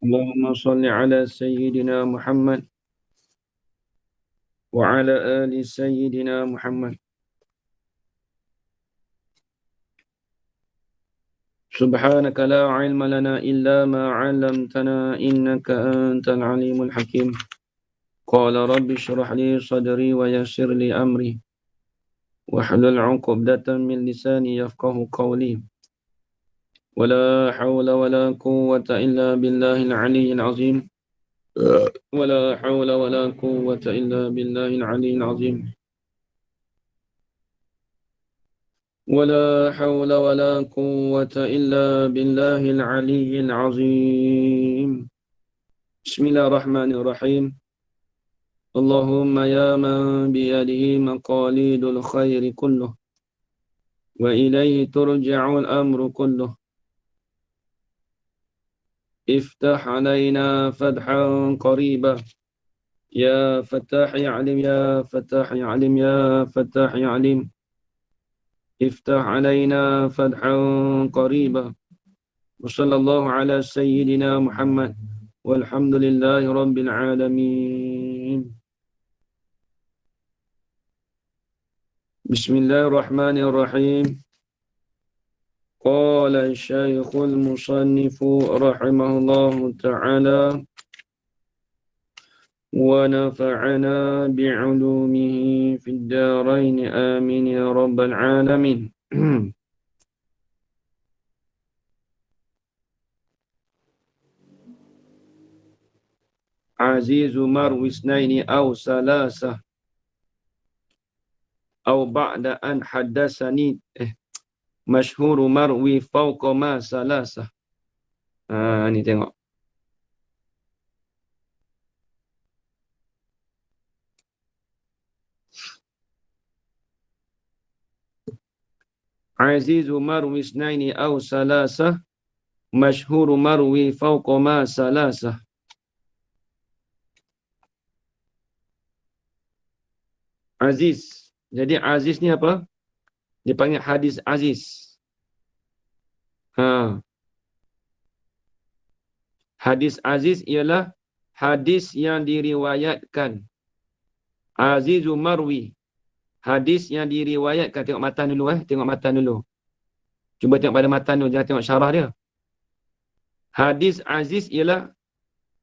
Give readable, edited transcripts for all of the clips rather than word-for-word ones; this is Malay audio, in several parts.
اللهم صل على سيدنا محمد وعلى آل سيدنا محمد. سبحانك لا علم لنا إلا ما علمتنا إنك أنت العليم الحكيم. قال رب اشرح لي صدري ويسر لي أمري واحلل عقدة من لساني يفقه قولي. ولا حول ولا قوة إلا بالله العلي العظيم. ولا حول ولا قوة إلا بالله العلي العظيم. ولا حول ولا قوة إلا بالله العلي العظيم. بسم الله الرحمن الرحيم. اللهم يا من بيده مقاليد الخير كله وإليه ترجع الأمر كله، افتح علينا فتحا قريبا. يا فتاح يا عليم يا فتاح يا عليم يا فتاح يا عليم، افتح علينا فتحا قريبا. وصلى الله على سيدنا محمد والحمد لله رب العالمين. بسم الله الرحمن الرحيم. قال الشيخ المصنف رحمه الله تعالى: ونفعنا بعلومه في الدارين آمين يا رب العالمين. عزيز مروي اثنين أو ثلاثة أو بعد أن حدثني مشهور مروي فوق ما ثلاثة. Ni tengok. Aziz marwi isnaini aw salasah, masyhur marwi fawqa ma salasah. Aziz. Jadi aziz ni apa? Dipanggil hadis aziz. Hadis aziz ialah hadis yang diriwayatkan. Azizu marwi. Hadis yang diriwayatkan. Tengok matan dulu Tengok matan dulu. Cuba tengok pada matan dulu. Jangan tengok syarah dia. Hadis aziz ialah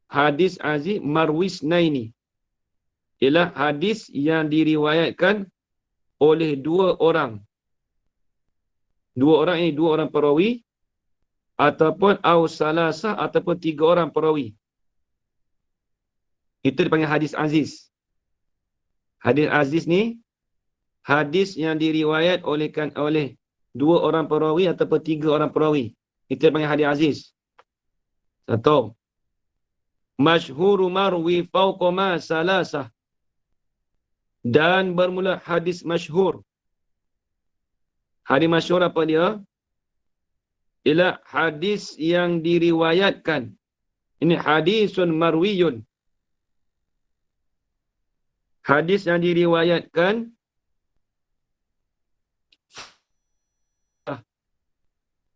hadis aziz marwi isnaini. Ialah hadis yang diriwayatkan oleh dua orang. Dua orang ini dua orang perawi, ataupun au salasah, ataupun tiga orang perawi. Itu dipanggil hadis aziz. Hadis aziz ni hadis yang diriwayat oleh dua orang perawi ataupun tiga orang perawi. Itu dipanggil hadis aziz. Satu. Masyhur marwi fawqa ma salasah. Dan bermula hadis masyhur. Hadis masyhur apa dia? Ialah hadis yang diriwayatkan. Ini hadisun marwiyun. Hadis yang diriwayatkan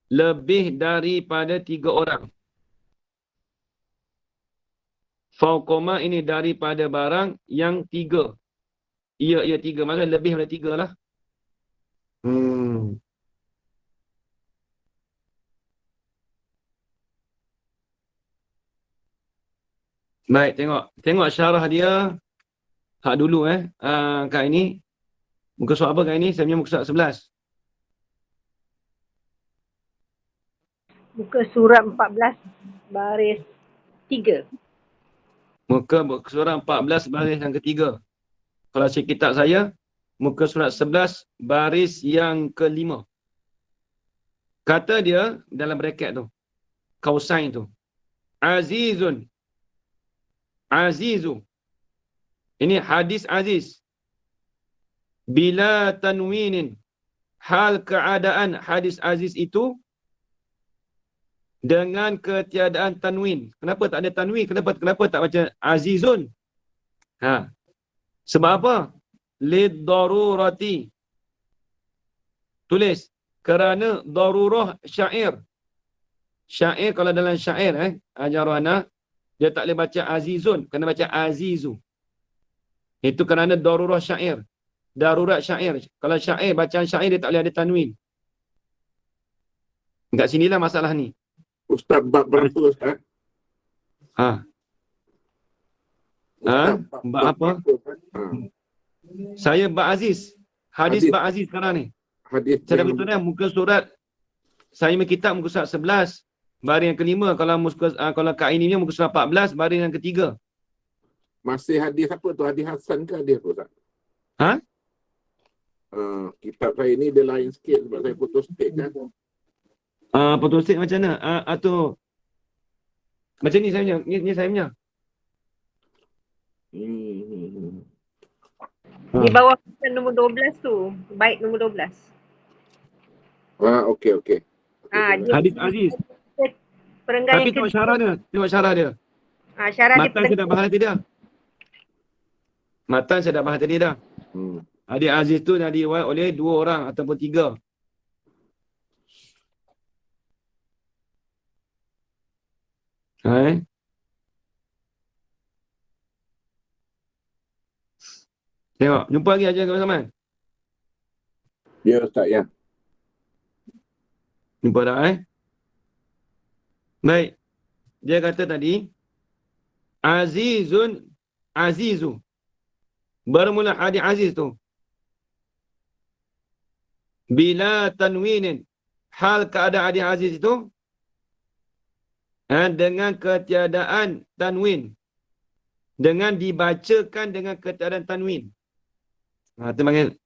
lebih daripada tiga orang. Fawqama ini daripada barang yang tiga. Ia tiga. Maksudnya lebih daripada tiga lah. Baik, tengok syarah dia. Hak dulu kat ini. Muka surat apa kat ini? Saya punya muka surat 11. Muka surat 14 baris 3. Muka surat 14 baris yang ketiga. Kalau saya kitab saya, muka surat 11 baris yang kelima. Kata dia dalam bracket tu. Kausain tu. Azizun. Azizu. Ini hadis aziz. Bila tanwinin. Hal keadaan hadis aziz itu dengan ketiadaan tanwin. Kenapa tak ada tanwin? Kenapa tak baca azizun? Sebab apa? Lid darurati. Tulis. Kerana darurah syair. Syair kalau dalam syair ajaranah dia tak boleh baca azizun, kena baca azizu. Itu kerana darurah syair. Darurat syair. Kalau syair, bacaan syair dia tak boleh ada tanwin. Kat sinilah masalah ni. Ustaz bab berapa Ustaz? Ha. Ustaz Bab apa? Ustaz? Saya bab Aziz. Hadis bab Aziz sekarang ni. Hadis Saya dah yang beritahu dah muka surat. Saya punya kitab muka surat 11. Baris yang kelima. Kalau Kak ini muka surat 14. Baris yang ketiga. masih hadis apa tu? Hadis Hasan ke hadis apa Ustaz? Ha? Kitab saya ni dia lain sikit sebab saya putus state kan. Putus state macam mana? Atau macam ni saya punya. Ni saya punya. Di bawah nombor 12 tu. Bait nombor 12. Okey. Hadis Aziz. Perenggan Tapi yang tengok syarah dia. Tengok syarah dia. syarah dia Matan saya dah bahas tadi dah. Matan saya dah bahas tadi dah. Hadis Aziz tu dah diriwayat oleh 2 orang ataupun 3. Tengok, jumpa lagi aja kawan-kawan. Ya Ustaz ya. Jumpa dah Baik. Dia kata tadi Azizu. Bermula hadis Aziz tu. Bila tanwinin. Hal keadaan hadis Aziz itu dengan ketiadaan tanwin. Dengan dibacakan dengan ketiadaan tanwin. Itu panggil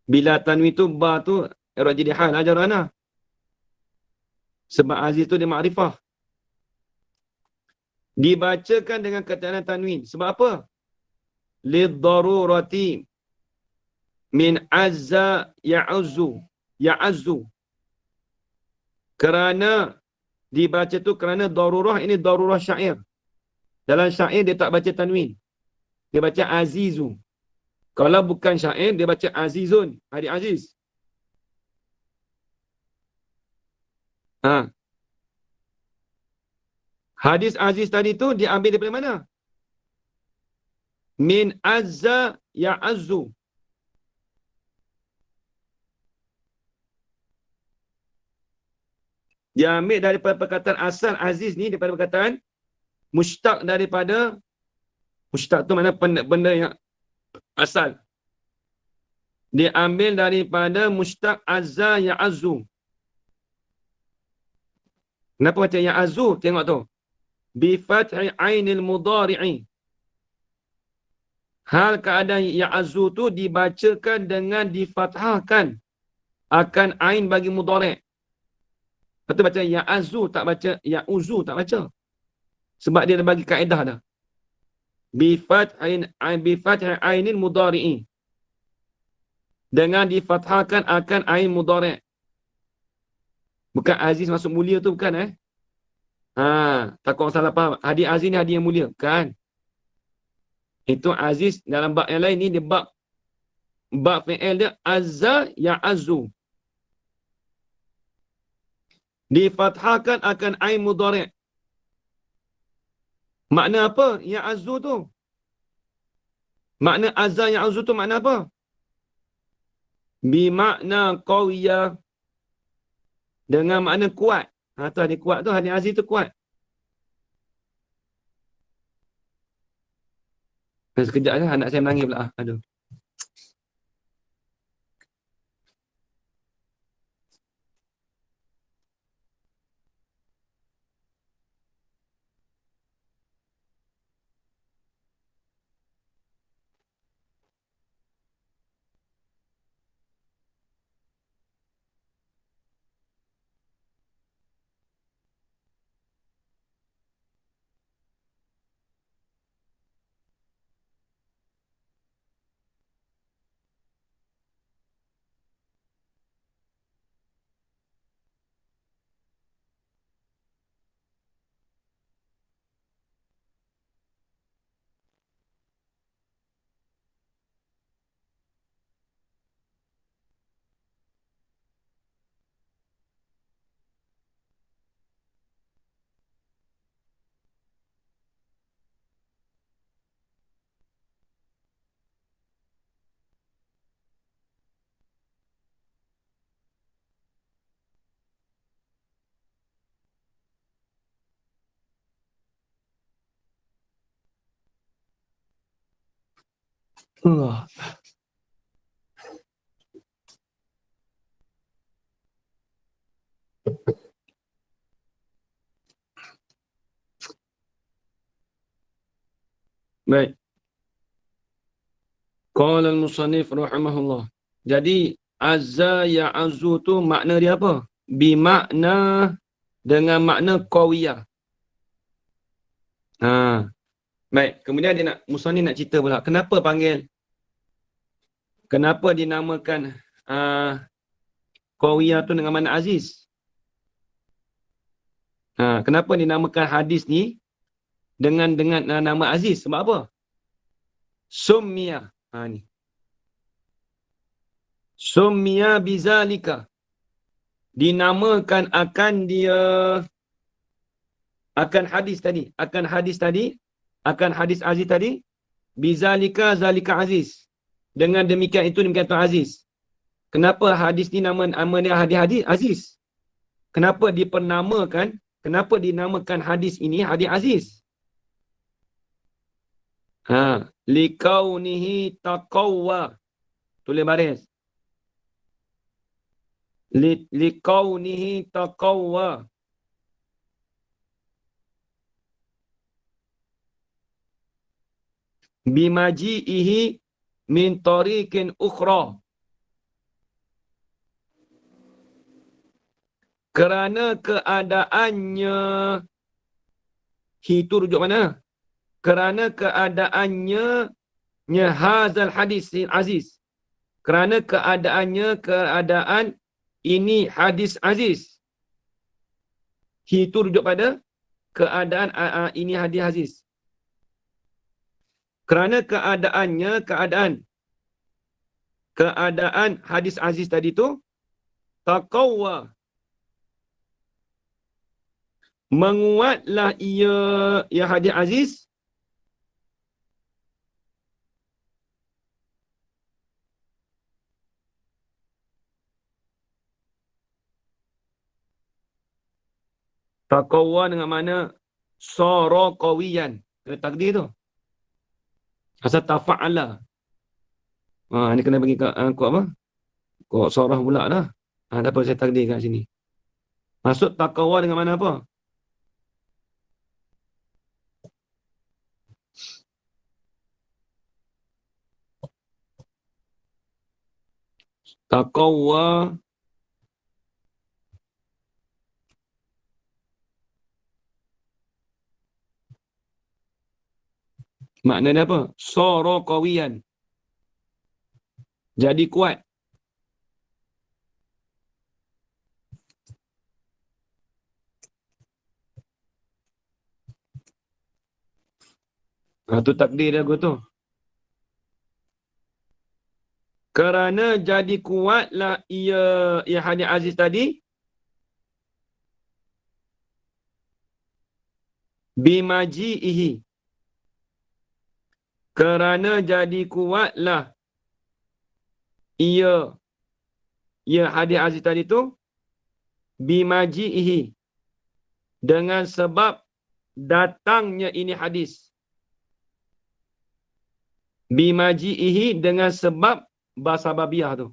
bila tanwin tu ba tu i'rab jadi hal ajarana. Sebab Aziz tu dia makrifah. Dibacakan dengan ketiadaan tanwin. Sebab apa? Liddarurati min azza ya'azzu. Kerana dibaca tu kerana darurah, ini darurah syair. Dalam syair dia tak baca tanwin. Dia baca azizu. Kalau bukan syair dia baca azizun. Hadis Aziz. Hadis Aziz tadi tu diambil daripada mana? Min azza ya'azzu. Dia ambil daripada perkataan asal Aziz ni daripada perkataan mushtaq daripada mushtaq tu mana benda yang asal. Dia ambil daripada mushtaq azza ya'azzu. Kenapa macam ya'azzu? Tengok tu. Bi fathi ainil mudhari'i. Hal keadaan ya'azzu tu dibacakan dengan difathahkan akan ain bagi mudhari'. Lepas tu baca ya'azzu tak baca ya'uzu tak baca. Sebab dia dah bagi kaedah dah. Bi fathi ainil mudhari'i. Dengan difathahkan akan ain mudhari'. Bukan Aziz masuk mulia tu bukan takut orang salah faham. Hadis Aziz ni hadis yang mulia. Bukan. Itu Aziz dalam bab yang lain ni dia bab fi'il dia azza ya'azzu. Difathahkan akan ain mudhari'. Makna apa ya'azzu tu? Makna azza ya'azzu tu makna apa? Bimakna qawiyah. Dengan makna kuat. Tu hadis kuat tu, hadis Aziz tu kuat. Sekejap je anak saya menangis pula. Aduh. Allah. Baik. Qala al-musannif rahimahullah. Jadi azza ya azu tu makna dia apa? Bimakna dengan makna qawiyah. Ha. Baik, kemudian dia nak musannif nak cerita pula kenapa panggil, kenapa dinamakan qawiyah tu dengan makna aziz. Kenapa dinamakan hadis ni dengan nama aziz? Sebab apa? Summiya. Ni. Summiya bizalika. Dinamakan akan dia, akan hadis tadi. Akan hadis tadi. Akan hadis aziz tadi. Bizalika zalika aziz. Dengan demikian itu demikian tu aziz. Kenapa hadis ni nama dia hadis aziz? Kenapa dipernamakan? Kenapa dinamakan hadis ini hadis aziz? Likaunihi taqawwa. Tulis baris. Likaunihi taqawwa. Bimaji'ihi min tariqin ukhra. Kerana keadaannya, itu rujuk mana? Kerana keadaannya hazal hadis aziz. Kerana keadaan ini hadis aziz. Itu rujuk pada keadaan ini hadis aziz. Kerana keadaan hadis aziz tadi tu taqawwa, menguatlah ia hadis aziz taqawwa dengan mana sara qawiyan. Kena takdir tu. Asal tafa'ala. Ni kena bagi kau apa? Kau sorah pula dah. Dapat saya takdir kat sini. Maksud taqawwa dengan mana apa? Taqawwa maknanya apa? Sara qawiyan. Jadi kuat. Tu takdir dia tu. Kerana jadi kuatlah ia hadis aziz tadi bimaji'ihi. Kerana jadi kuatlah ia hadis aziz tadi tu bimaji'ihi, dengan sebab datangnya ini hadis. Bimaji'ihi dengan sebab basababiyah tu.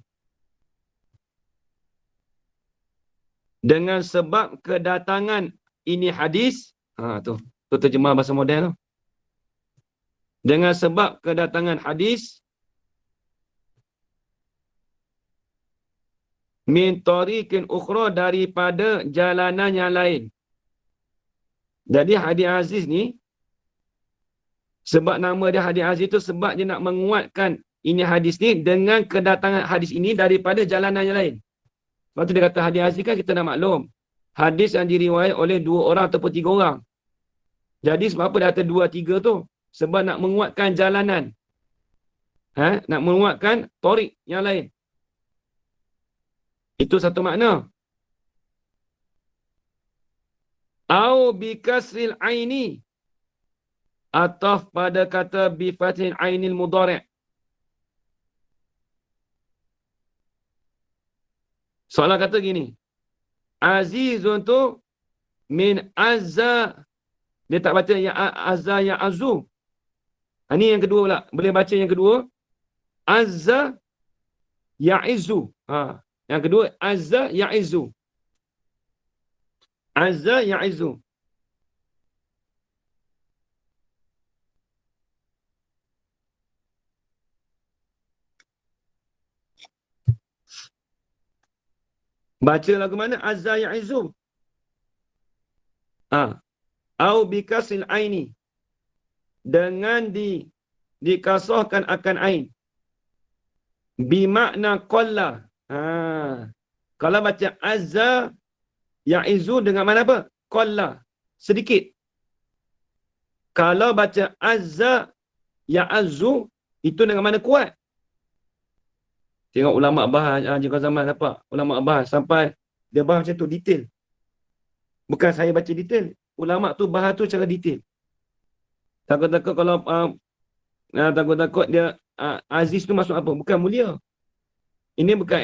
Dengan sebab kedatangan ini hadis. Tu terjemah bahasa moden tu. Dengan sebab kedatangan hadis min tariqin ukhra, daripada jalanan yang lain. Jadi hadis aziz ni, sebab nama dia hadis aziz tu sebab dia nak menguatkan ini hadis ni dengan kedatangan hadis ini daripada jalanan yang lain. Sebab tu dia kata hadis aziz kan kita dah maklum. Hadis yang diriwayat oleh 2 orang ataupun 3 orang. Jadi sebab apa dia kata 2, 3 tu? Sebab nak menguatkan jalanan. Nak menguatkan tariq yang lain. Itu satu makna. Au bi kasril aini, ataf pada kata bi fathil ainil mudhari'. Soalan kata gini. Azizun tu min azza. Dia tak baca yang azza yang azu. Ini yang kedua pula. Boleh baca yang kedua. azza ya'izzu. Yang kedua, azza ya'izzu. Azza ya'izzu. Baca lagu mana? Azza ya'izzu. Au bikasil aini. Dengan dikasahkan akan ain. Bimakna qalla. Kalau baca azza ya'izzu dengan mana apa? Qalla. Sedikit. Kalau baca azza ya'azzu, itu dengan mana kuat. Tengok ulama bahas Haji Zaman dapat. Ulama bahas sampai dia bahas macam tu detail. Bukan saya baca detail. Ulama tu bahas tu secara detail. Takut-takut kalau takut-takut dia aziz tu masuk apa? Bukan mulia. Ini bukan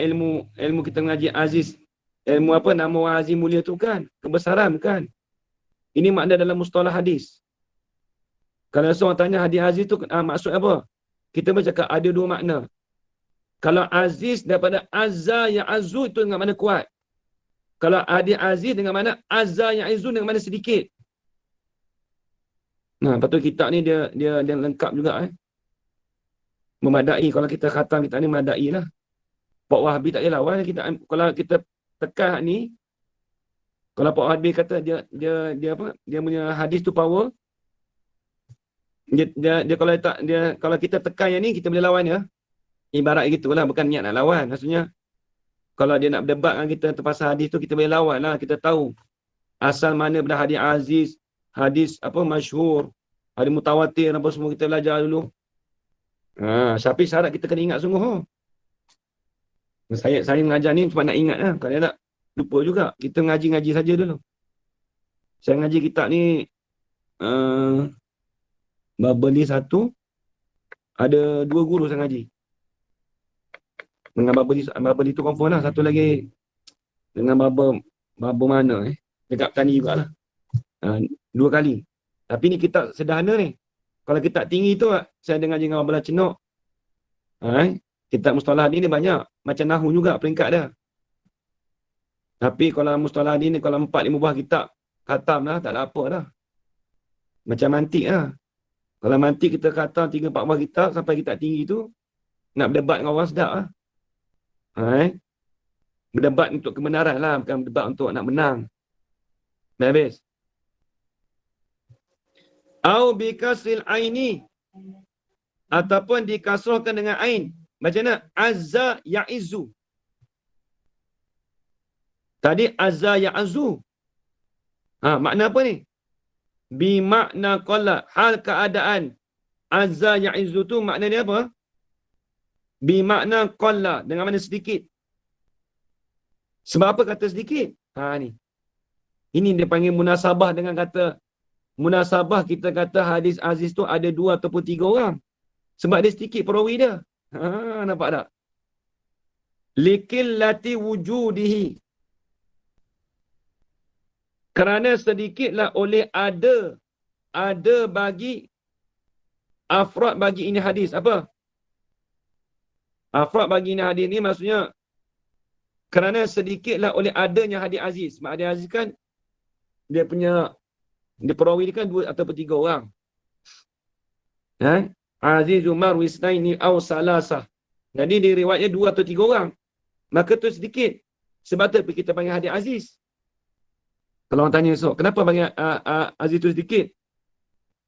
ilmu kita mengaji aziz. Ilmu apa nama orang aziz mulia tu kan? Kebesaran kan? Ini makna dalam mustalah hadis. Kalau seorang tanya hadis aziz tu maksud apa? Kita bercakap ada dua makna. Kalau aziz daripada azza ya'azzu itu dengan mana kuat. Kalau hadis aziz dengan mana azza ya'azzu dengan mana sedikit. Lepas tu kitab ni dia lengkap juga memadai. Kalau kita khatam kitab ni memadai lah. Pak Wahabi tak boleh lawan kita. Kalau kita tekan ni, kalau Pak Wahabi kata dia apa? Dia punya hadis tu power. Dia kalau kita tekan yang ni kita boleh lawan dia. Ibarat gitulah, bukan niat nak lawan. Maksudnya kalau dia nak berdebat dengan kita pasal hadis tu kita boleh lawan lah. Kita tahu asal mana pada hadis aziz, hadis apa masyhur, hadis mutawatir apa semua kita belajar dulu. Tapi syarat kita kena ingat sungguh. Saya mengajar ni cuma nak ingat lah. Kalau tak lupa juga. Kita ngaji saja dulu. Saya ngaji kitab ni Babeli 1 ada 2 guru saya ngaji. Dengan Babeli tu confirm lah. Satu lagi dengan Baba mana dekat Petani jugalah. 2 kali. Tapi ni kitab sederhana ni. Kalau kitab tinggi tu saya dengar dengan Babala Cenok. Kitab mustalah hadis ni banyak. Macam nahu juga peringkat dia. Tapi kalau mustalah hadis ni kalau 4-5 buah kitab khatam lah, tak ada apa dah. Macam mantik lah. Kalau mantik kita khatam 3-4 buah kitab sampai kitab tinggi tu, nak berdebat dengan orang sedap lah. Berdebat untuk kebenaran lah, bukan berdebat untuk nak menang. Dah habis. Au bikasil aini. Ataupun dikasrahkan dengan ain. Macam mana? Azza ya'izzu. Tadi azza ya'azzu. Makna apa ni? Bimakna qalla. Hal keadaan. Azza ya'izzu tu makna dia apa? Bimakna qalla. Dengan mana sedikit. Sebab apa kata sedikit? Ni. Ini dia panggil munasabah dengan kata. Munasabah kita kata hadis aziz tu ada 2 ataupun 3 orang. Sebab dia sedikit perawi dia. Nampak tak? Likillati wujudihi. Kerana sedikitlah oleh ada bagi afrad bagi ini hadis. Apa? Afrad bagi ini hadis ni maksudnya kerana sedikitlah oleh adanya hadis aziz. Sebab hadis aziz kan dia perawi dia kan 2 ataupun 3 orang. Aziz Umar Wisnaini aw salasah. Jadi di riwayatnya 2 atau 3 orang. Maka tu sedikit. Sebab tu kita panggil hadis aziz. Kalau orang tanya esok, kenapa panggil aziz tu sedikit?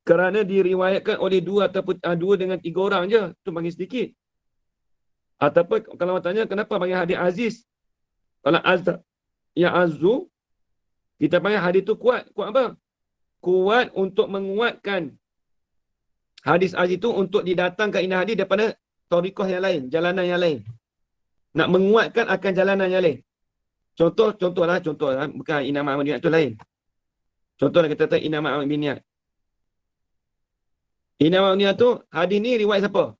Kerana diriwayatkan oleh 2 ataupun 2 dengan 3 orang je. Tu panggil sedikit. Ataupun kalau orang tanya kenapa panggil hadis aziz? Kalau azza ya azzu, kita panggil hadis tu kuat. Kuat apa? Kuat untuk menguatkan hadis aziz itu untuk didatangkan ini hadis daripada tariqah yang lain, jalanan yang lain. Nak menguatkan akan jalanan yang lain. Contohlah, bukan Inam Ahmad bin Niat tu lain. Contohlah kita kata Inam Ahmad bin Niat. Inam Ahmad bin Niat tu, hadis ni riwayat siapa?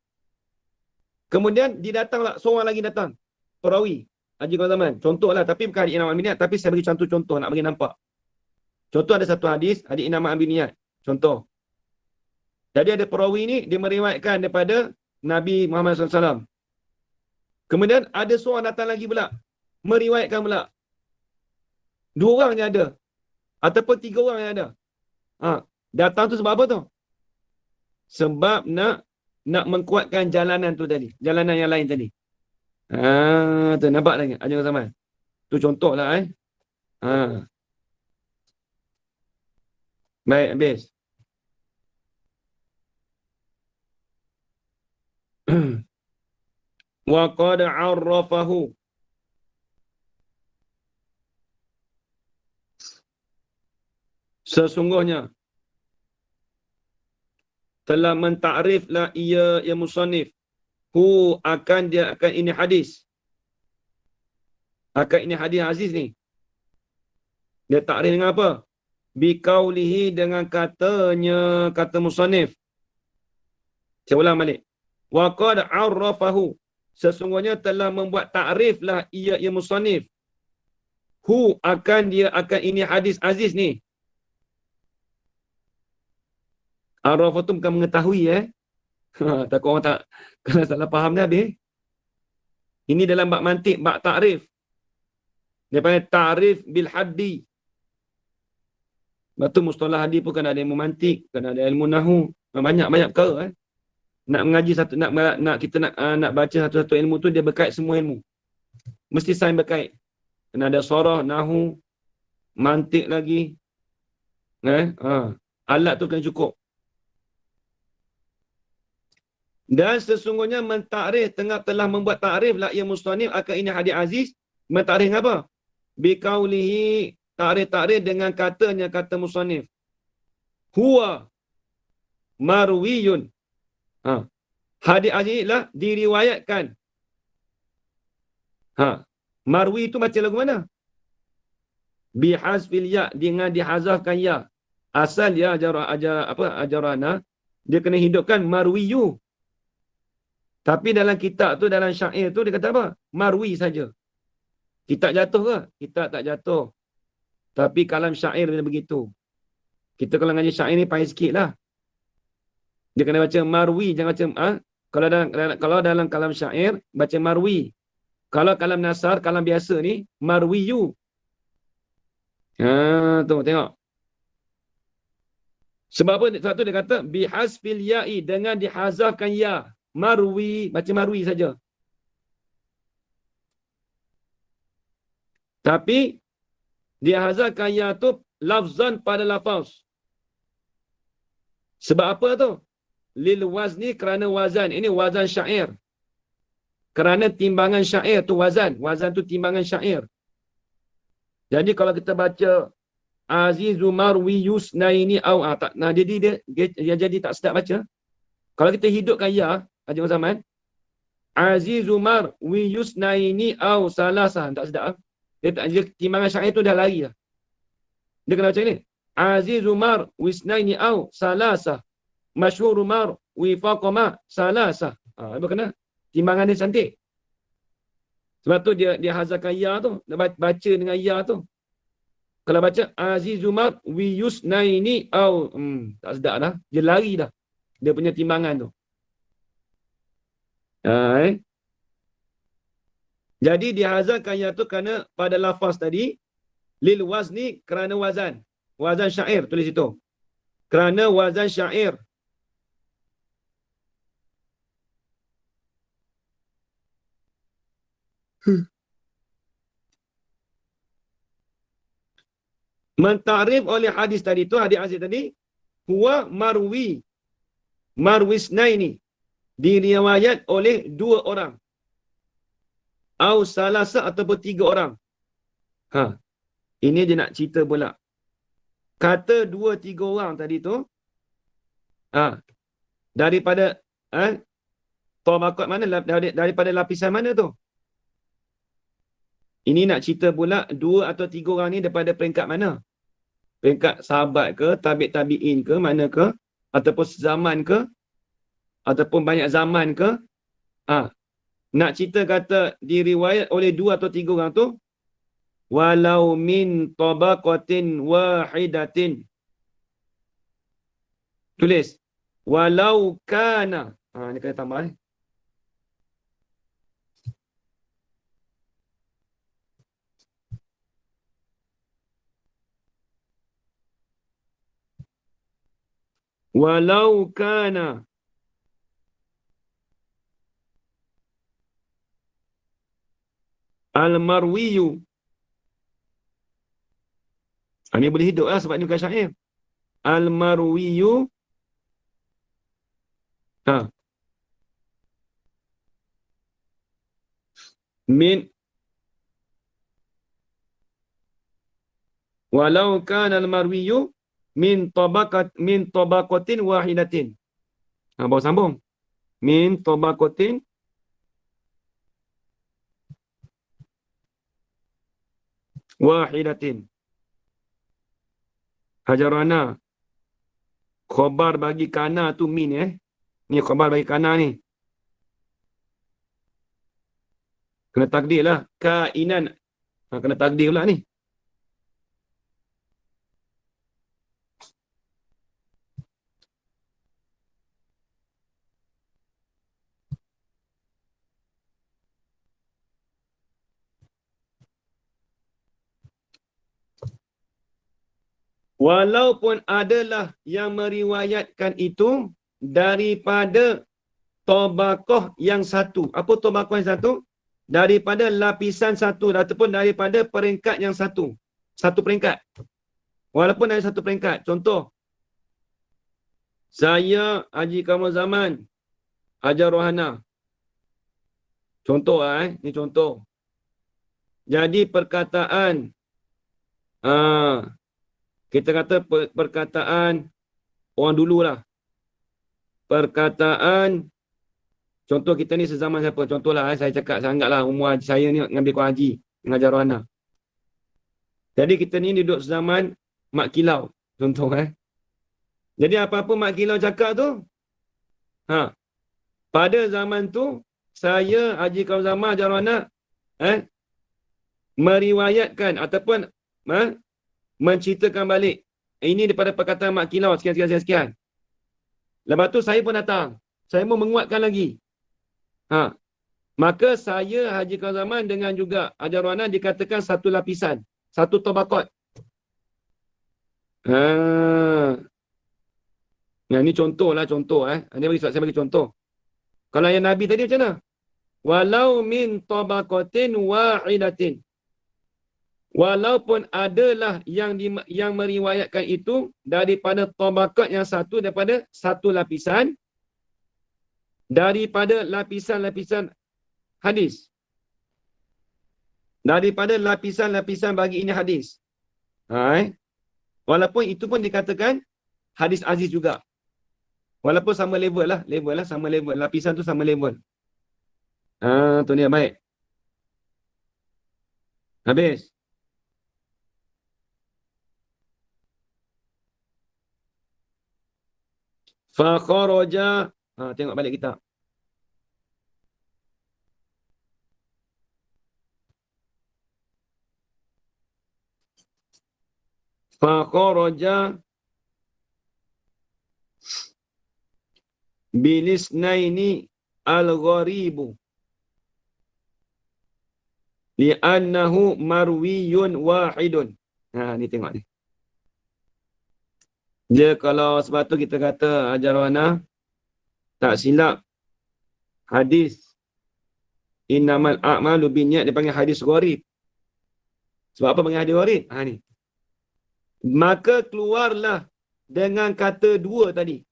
Kemudian didatanglah, seorang lagi datang. Perawi. Haji Qazaman. Contohlah, tapi bukan hadis Inam Ahmad bin Niat, tapi saya bagi contoh nak bagi nampak. Contoh ada satu hadis Inam Ahmad bin Niat. Contoh. Jadi ada perawi ni, dia meriwayatkan daripada Nabi Muhammad SAW. Kemudian ada seorang datang lagi pula, meriwayatkan pula. 2 orang yang ada. Ataupun 3 orang yang ada. Datang tu sebab apa tu? Sebab nak menguatkan jalanan tu tadi. Jalanan yang lain tadi. Tu nampak lagi. Ajar zaman. Tu contoh lah Baik, habis. Wa qad arrafahu. Sesungguhnya telah mentakriflah ia yang musannif dia akan ini hadis. Akan ini hadis aziz ni. Dia takrif dengan apa? Biqaulihi, dengan kata musannif. Saya ulang balik. Wa qad arrafahu. Sesungguhnya telah membuat takriflah ia yang musannif dia akan ini hadis aziz ni. Arrafah tu bukan mengetahui takut orang tak kalau salah faham dah habis. Ini dalam bab mantik, bab takrif. Dia panggil ta'rif bil haddi. Lepas tu mustalah hadis pun kena ada ilmu mantik, kena ada ilmu nahu. Banyak perkara Nak mengaji satu, nak baca satu-satu ilmu tu dia berkait semua ilmu. Mesti sains berkait. Kena ada sorah, nahu, mantik lagi. Alat tu kena cukup. Dan sesungguhnya telah membuat takrif lah ia musannif akan ini hadis aziz. Mentakrif apa? Biqaulihi, takrif dengan kata musannif. Huwa marwiyun. Hadis aziz lah diriwayatkan. Marwi itu macam lagu mana? Bihazfil ya, dengan dihazafkan ya. Asal ya ajarana dia kena hidupkan marwiyu. Tapi dalam kitab tu, dalam syair tu dia kata apa? Marwi saja. Kitab jatuh ke? Kitab tak jatuh. Tapi kalam syair dia begitu. Kita kalau ngaji syair ni payah sikit lah. Dia kena baca marwi, jangan macam kalau dalam kalam syair baca marwi. Kalau kalam nasar, kalam biasa ni marwiyu. Tu tengok. Sebab apa? Sebab tu dia kata bihasfil ya'i, dengan dihazafkan ya. Marwi, baca marwi saja. Tapi dihazafkan ya tu lafzan pada lafaz. Sebab apa tu? Lil wazni, kerana wazan. Ini wazan syair. Kerana timbangan syair tu wazan. Wazan tu timbangan syair. Jadi kalau kita baca Azizu marwi yusnaini au tak. Nah, jadi dia jadi tak sedap baca. Kalau kita hidupkan ya, Haji Zaman, Azizu marwi yusnaini au salasah, tak sedap. Dia timbangan syair tu dah lari lah. Dia kena baca ni. Azizu marwi yusnaini au salasah. Masyhur marwi faqama salasah. Apa kena? Timbangan dia cantik. Sebab tu dia hazarkan ya tu, dia baca dengan ya tu. Kalau baca Aziz Umar wi yusnaini au tak sedap dah. Dia lari dah. Dia punya timbangan tu. Jadi dihazarkan ya tu kerana pada lafaz tadi lil wazni, kerana wazan. Wazan syair tulis itu. Kerana wazan syair. Mentakrif oleh hadis tadi tu, hadis aziz tadi, huwa marwisnaini, diriwayat oleh 2 orang. Au salasa, ataupun 3 orang. Ini dia nak cerita pula. Kata 2-3 orang tadi tu, daripada tabaqat mana, daripada lapisan mana tu? Ini nak cerita pula 2 atau 3 orang ni daripada peringkat mana? Peringkat sahabat ke, tabi'in ke, mana ke? Ataupun sezaman ke? Ataupun banyak zaman ke? Nak cerita kata diriwayat oleh 2 atau 3 orang tu, walau min tabaqatin wahidatin. Tulis. Walau kana. Ni kena tambah ni. walau kana al-marwiyu. Ini boleh hidup lah sebab ni bukan syair. Al-marwiyu. Ha. Min. Walau kana al-marwiyu min tabaqatin wahidatin. Ha, bawa sambung. Min tabaqatin wahidatin. Hajarana. Khabar bagi kana tu min Ni khabar bagi kana ni. Kena takdir lah. Kainan. Ha, kena takdir pula ni. Walaupun adalah yang meriwayatkan itu daripada tabaqah yang satu. Apa tabaqah yang satu? Daripada lapisan satu ataupun daripada peringkat yang satu. Satu peringkat. Walaupun ada satu peringkat. Contoh. Saya Haji Kamal Zaman Hajar Rohana. Contoh ni contoh. Jadi perkataan kita kata perkataan orang dululah. Perkataan contoh kita ni sezaman siapa? Contohlah saya cakap sangatlah umur saya ni ngambil Kuan Haji mengajar Rohana. Jadi kita ni duduk sezaman Mak Kilau. Contoh Jadi apa-apa Mak Kilau cakap tu pada zaman tu saya Haji Kamal Zaman Hajar Rohana meriwayatkan ataupun menceritakan balik. Ini daripada perkataan Mak Kilau sekian. Lepas tu saya pun datang. Saya pun menguatkan lagi. Maka saya Haji Kamal Zaman dengan juga Hajar Rohana dikatakan satu lapisan. Satu tabaqat. Nah, ini contoh. Ini saya bagi contoh. Kalau yang Nabi tadi macam mana? Walau min tabaqatin wahidatin. Walaupun adalah yang meriwayatkan itu daripada tabaqat yang satu, daripada satu lapisan, daripada lapisan-lapisan hadis. Daripada lapisan-lapisan bagi ini hadis. Walaupun itu pun dikatakan hadis aziz juga. Walaupun sama level lah, sama level. Lapisan tu sama level. Tu ni baik. Habis. Fa kharaja. Tengok balik kitab. Fa kharaja bilisnaini al-gharibu li'annahu marwiyun wahidun. Ni tengok ni. Dia kalau sebab tu kita kata Hajar Rohana tak silap hadis innamal a'malu binniyat dia panggil hadis gharib. Sebab apa panggil hadis gharib? Ni. Maka keluarlah dengan kata dua tadi.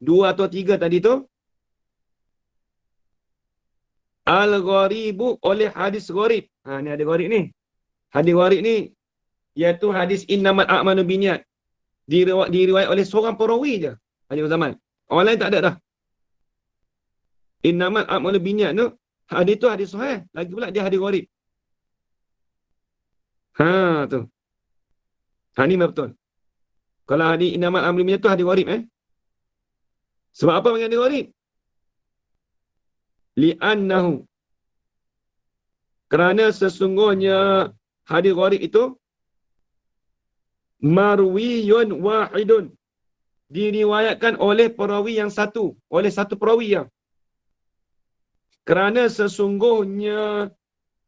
Dua atau tiga tadi tu. Al-gharibu oleh hadis gharib. Ni ada gharib ni. Hadis gharib ni iaitu hadis innamal a'malu binniyat. Diriwayat oleh seorang perawi je. Haji Zaman. Orang lain tak ada dah. Innamal a'malu binniyat tu. Hadis tu hadis sahih. Lagi pula dia hadis gharib. Tu. Ni betul. Kalau hadis innamal a'malu binniyat tu hadis gharib Sebab apa panggil hadis gharib? Li'annahu. Kerana sesungguhnya hadis gharib itu marwiyun wahidun. Diriwayatkan oleh perawi yang satu. Oleh satu perawi yang. Kerana sesungguhnya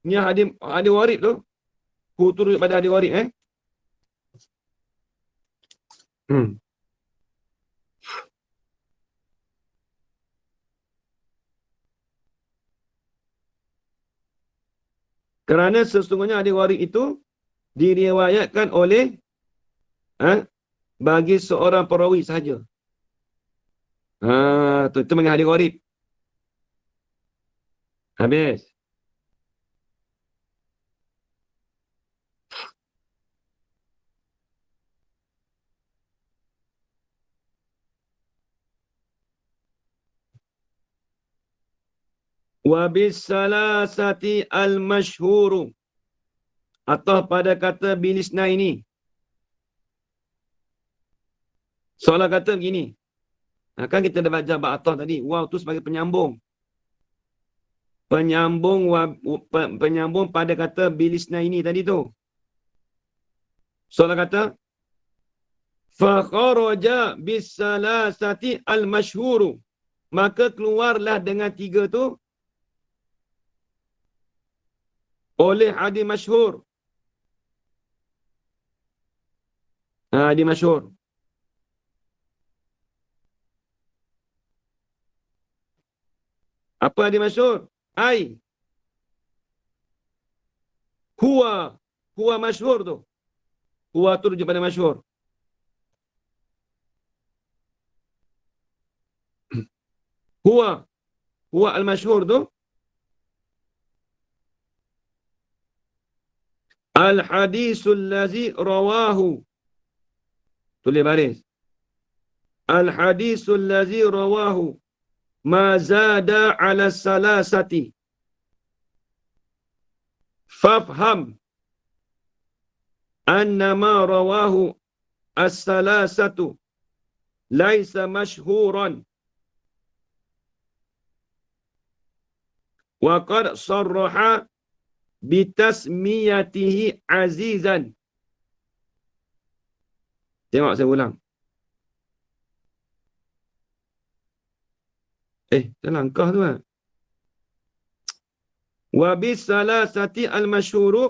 hadis gharib tu. Turut pada hadis gharib Kerana sesungguhnya hadis gharib itu diriwayatkan oleh bagi seorang perawi sahaja. Itu panggil hadis gharib. Habis. Wa bisalasati al-masyhuru, atau pada kata bilisna ini. Soalan kata begini. Kan kita dah baca ba'atah tadi. Waw tu sebagai penyambung. Penyambung pada kata bilisna ini tadi tu. Soalan kata, fa kharaja bisalasati al-masyhuru, maka keluarlah dengan 3 tu oleh hadis masyhur. Hadis masyhur. Apa hadis masyhur? Ai huwa masyhur tu. Huwa tu rujuk pada masyhur. Huwa al-masyhur tu al-hadisul ladzi rawahu. Tulis baris. Al-hadisul ladzi rawahu ma zada ala salasati. Fafham anna ma rawahu as-salasatu laisa masyhuran. Wa qad sarraha bitasmiyatihi azizan. Tengok saya ulang. Langkah tu kan. Wa bisalasati al-masyhuru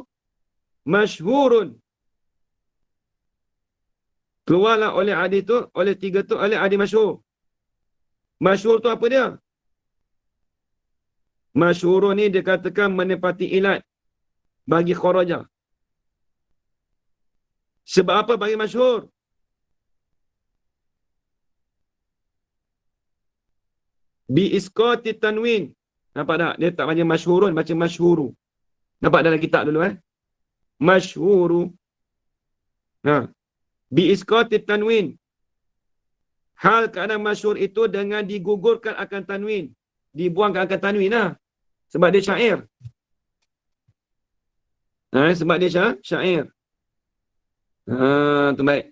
masyhurun. Keluarlah oleh hadis tu, oleh 3 tu, oleh hadis masyhur. Masyhur tu apa dia? Masyhur ni dikatakan menepati ilat bagi kharaja. Sebab apa bagi masyhur? Bi isqati tanwin. Nampak tak? Dia tak baca masyhurun, baca masyhuru. Nampak dalam kitab dulu Masyhuru. Bi isqati tanwin. Hal keadaan masyhur itu dengan digugurkan akan tanwin. Dibuangkan akan tanwin sebab dia syair. Sebab dia syair. Tu baik.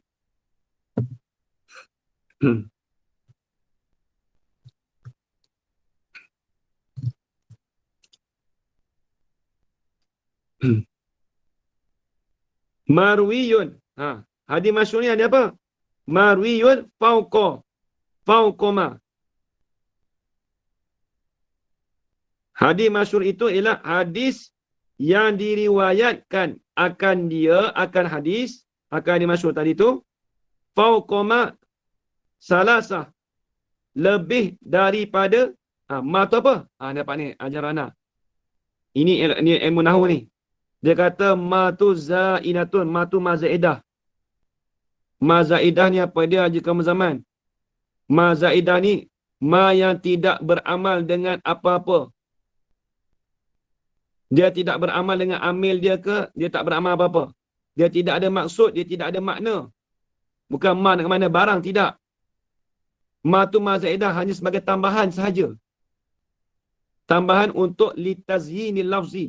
Marwiyun. Hadis masyhur ni ada apa? Marwiyun fauqoma. Hadis masyhur itu ialah hadis yang diriwayatkan akan dia, akan hadis masyhur tadi tu, fauqoma salasah, lebih daripada ma tu apa? Dapat ni ajaran anak. Ini ilmu nahwu ni. Dia kata ma tu zaidatun, ma tu ma zaidah. Ma zaidah ni apa dia jika zaman? Ma zaidah ni ma yang tidak beramal dengan apa-apa. Dia tidak beramal dengan amil dia ke, dia tak beramal apa-apa. Dia tidak ada maksud, dia tidak ada makna. Bukan ma dengan mana barang, tidak. Ma tu ma zaidah hanya sebagai tambahan sahaja. Tambahan untuk litazyinil lafzi.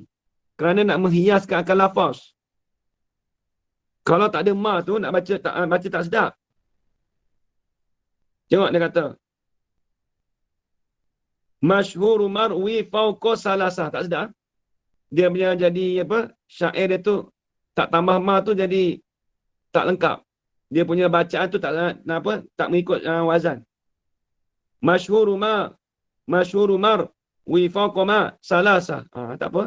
Kerana nak menghiaskan akan lafaz. Kalau tak ada ma tu, nak baca tak sedap. Tengok dia kata. Masyhuru marwi fauqa salasah. Tak sedap. Dia punya jadi apa? Syair dia tu tak tambah ma tu jadi tak lengkap. Dia punya bacaan tu tak mengikut wazan. Masyhuru mar wi fauqa ma salasah. Tak apa.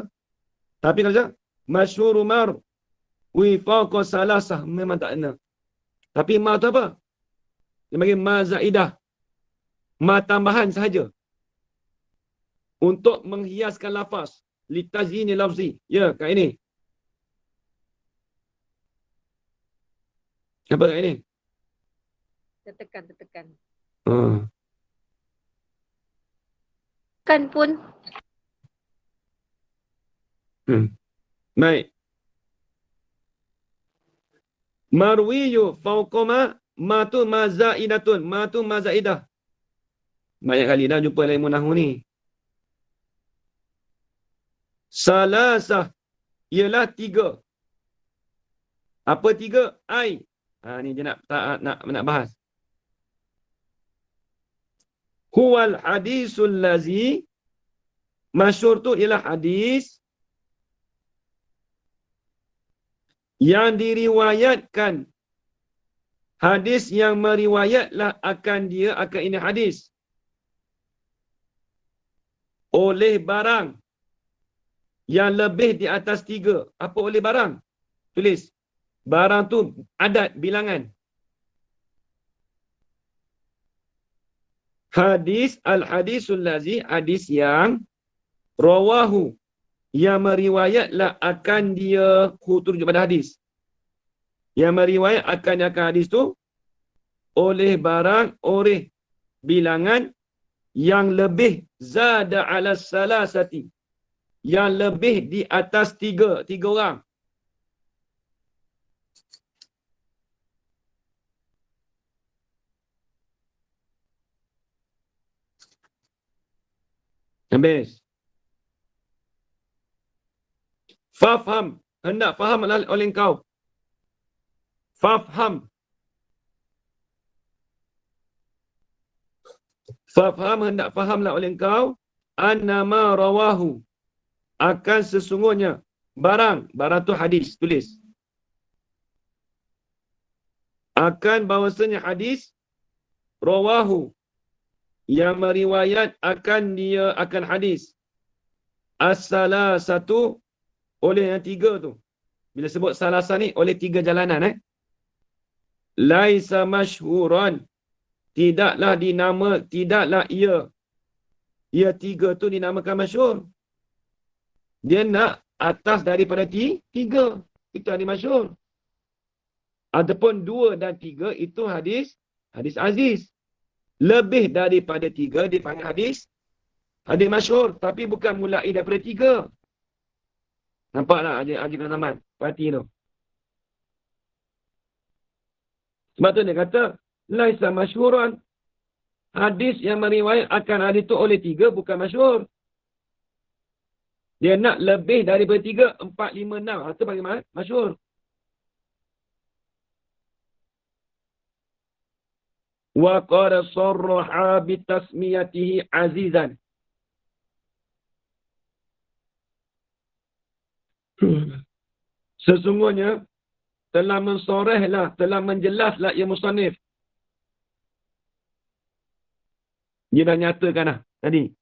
Tapi kalau macam masyhuru mar wi fauqa salasah, memang tak kena. Tapi ma tu apa? Dia bagi ma zaidah. Ma tambahan sahaja. Untuk menghiaskan lafaz. litazini lafzi. Ya, kat ini. Apa kat ini? Tertekan. Hmm. Kan pun. Baik. Marwiyu fauqama ma tu mazaidatun. Ma tu mazaidah. Banyak kali dah jumpa ilmu nahwu ni. Salasah ialah 3. Apa 3? Ai. Ni dia nak bahas. Huwal hadisul lazi, masyhur tu ialah hadis yang diriwayatkan. Hadis yang meriwayatlah akan dia, akan ini hadis, oleh barang yang lebih di atas 3. Apa oleh barang? Tulis. Barang tu adat, bilangan. Hadis, al-hadisul lazi, hadis yang rawahu, yang meriwayatlah akan dia, hu tu rujuk pada hadis. Yang meriwayat akan hadis tu oleh barang, oleh bilangan yang lebih zada ala salasati, yang lebih di atas 3 orang. Habis. Fafham, hendak faham oleh engkau. Fafham. Fafham, hendak fahamlah oleh engkau. Annama rawahu, akan sesungguhnya barang tu hadis, tulis. Akan bahawasanya hadis rawahu, yang meriwayat akan dia, akan hadis. As-salasatu, oleh yang 3 tu. Bila sebut salasa ni, oleh 3 jalanan. Laisa masyhuran, tidaklah ia 3 tu dinamakan masyhur. Dia nak atas daripada 3. Itu hadis masyhur. Ataupun 2 dan 3 itu hadis aziz. Lebih daripada 3 dipanggil hadis masyhur. Tapi bukan mulai daripada 3. Nampak tak Haji Zaman? Perhati tu. Sebab tu dia kata, laisa masyhuran. Hadis yang meriwayat akan hadis itu oleh 3 bukan masyhur. Dia nak lebih daripada 3, 4, 5, 6. Itu bagaimana? Masyhur. Wa qad sarraha bi tasmiyatihi azizan. Sesungguhnya telah mensorehlah, telah menjelaslah ia musannif. Dia dah nyatakan dah tadi.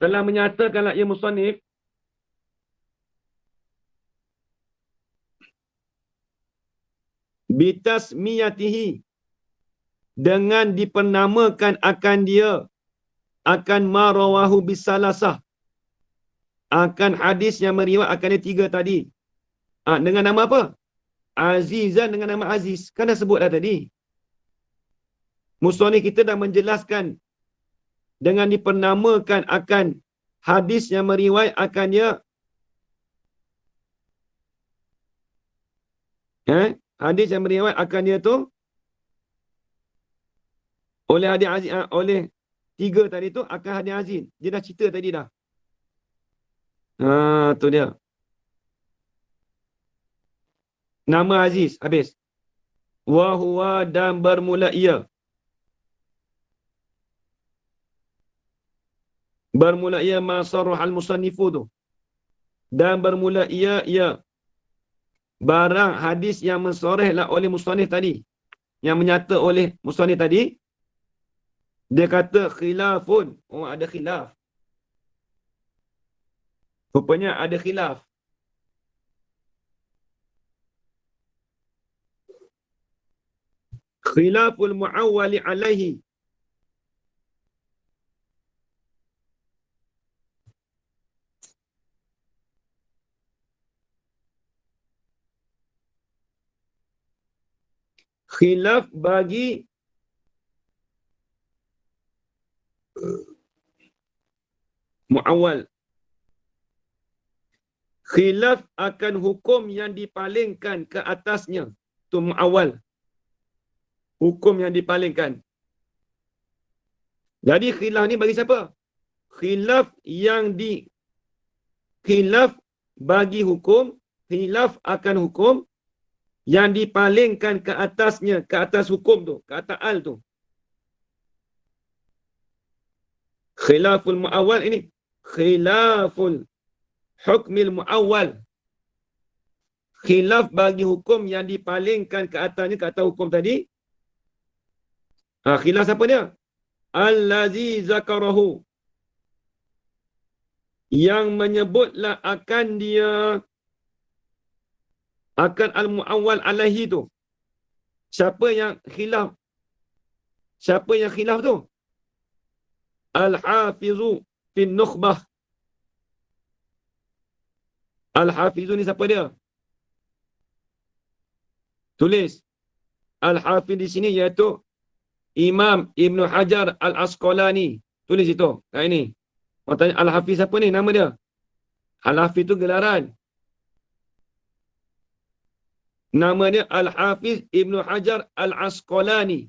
Telah menyatakanlah ia musannif bitasmiyatihi, dengan dipenamakan akan dia, akan marawahu bisalasah, akan hadis yang meriwayat akan dia 3 tadi. Dengan nama apa? Azizan, dengan nama Aziz. Kan dah sebut dah tadi. Musannif kita dah menjelaskan dengan dipenamakan akan hadis yang meriwayat akan dia. Hadis yang meriwayat akan dia tu oleh hadis aziz, oleh 3 tadi tu akan hadis aziz. Dia dah cerita tadi dah. Tu dia. Nama Aziz, habis. Wa huwa, dan bermula ia. Bermula ia masarrah al-musannifu tu. Dan bermula ia barang hadis yang mensorehlah oleh musannif tadi. Yang menyata oleh musannif tadi. Dia kata khilafun. Ada khilaf. Rupanya ada khilaf. Khilaful mu'awwali alaihi. Khilaf bagi muawwal. Khilaf akan hukum yang dipalingkan ke atasnya. Itu muawwal. Hukum yang dipalingkan. Jadi khilaf ni bagi siapa? Khilaf khilaf bagi hukum, khilaf akan hukum yang dipalingkan ke atasnya, ke atas hukum tu, ke atas al tu. Khilaful muawwal ini. Khilaful hukmil muawwal. Khilaf bagi hukum yang dipalingkan ke atasnya, ke atas hukum tadi. Khilaf siapa dia? Allazi zakarahu. Yang menyebutlah akan dia, akan al-muawwal alaihi tu. Siapa yang khilaf? Siapa yang khilaf tu? Al-Hafizu fin Nukhbah. Al-Hafizu ni siapa dia? Tulis. Al-Hafiz di sini iaitu Imam Ibn Hajar Al-Asqalani. Tulis itu. Kat ini. Orang tanya Al-Hafiz siapa ni? Nama dia. Al-Hafiz tu gelaran. Nama dia Al-Hafiz Ibn Hajar Al-Asqalani.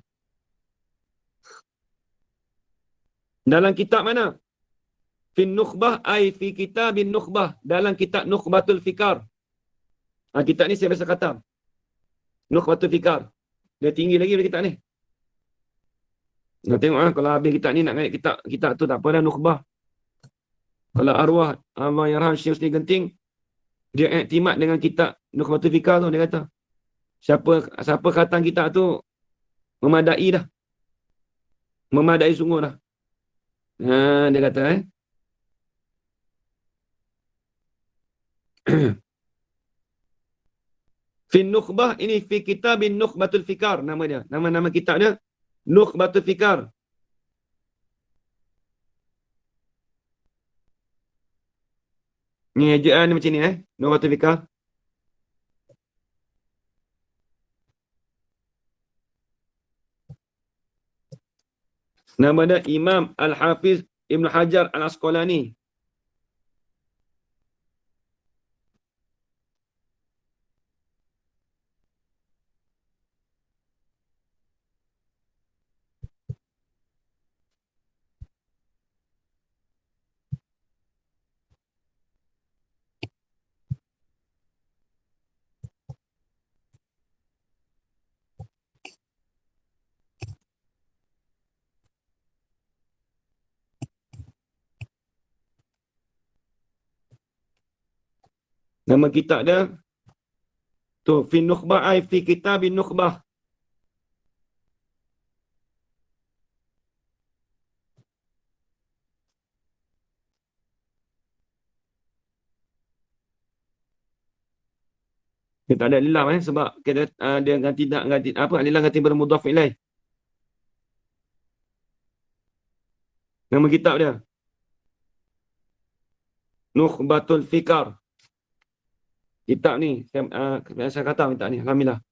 Dalam kitab mana? Fin Nukhbah ay fi kitabin Nukhbah. Dalam kitab Nukhbatul Fikar. Kitab ni saya biasa kata. Nukhbatul Fikar. Dia tinggi lagi dari kitab ni. Nak tengok kalau habis kitab ni nak naik kitab tu tak apa dah Nukhbah. Kalau arwah Allah Yarham Syekh Husni Genting, dia iktimat dengan kitab Nukhbatul Fikar tu, dia kata. Siapa khatam kitab tu memadai dah. Memadai sungguh dah. Dia kata Fin Nukhbah ini fi kitabin Nukhbatul Fikar nama dia. Nama kitab dia Nukhbatul Fikar. Ni ejaan macam ni Nukhbatul Fikar. Nama dia Imam Al-Hafiz Ibn Hajar Al-Asqalani. Nama kitab dia tu Fi Nukhbah ai fi kitabin Nukhbah. Dia tak ada lilam sebab dia ganti apa lilam ganti bermudhaf ilaih. Nama kitab dia Nukhbatul Fikar. Kitab ni saya kata kitab ni alhamdulillah.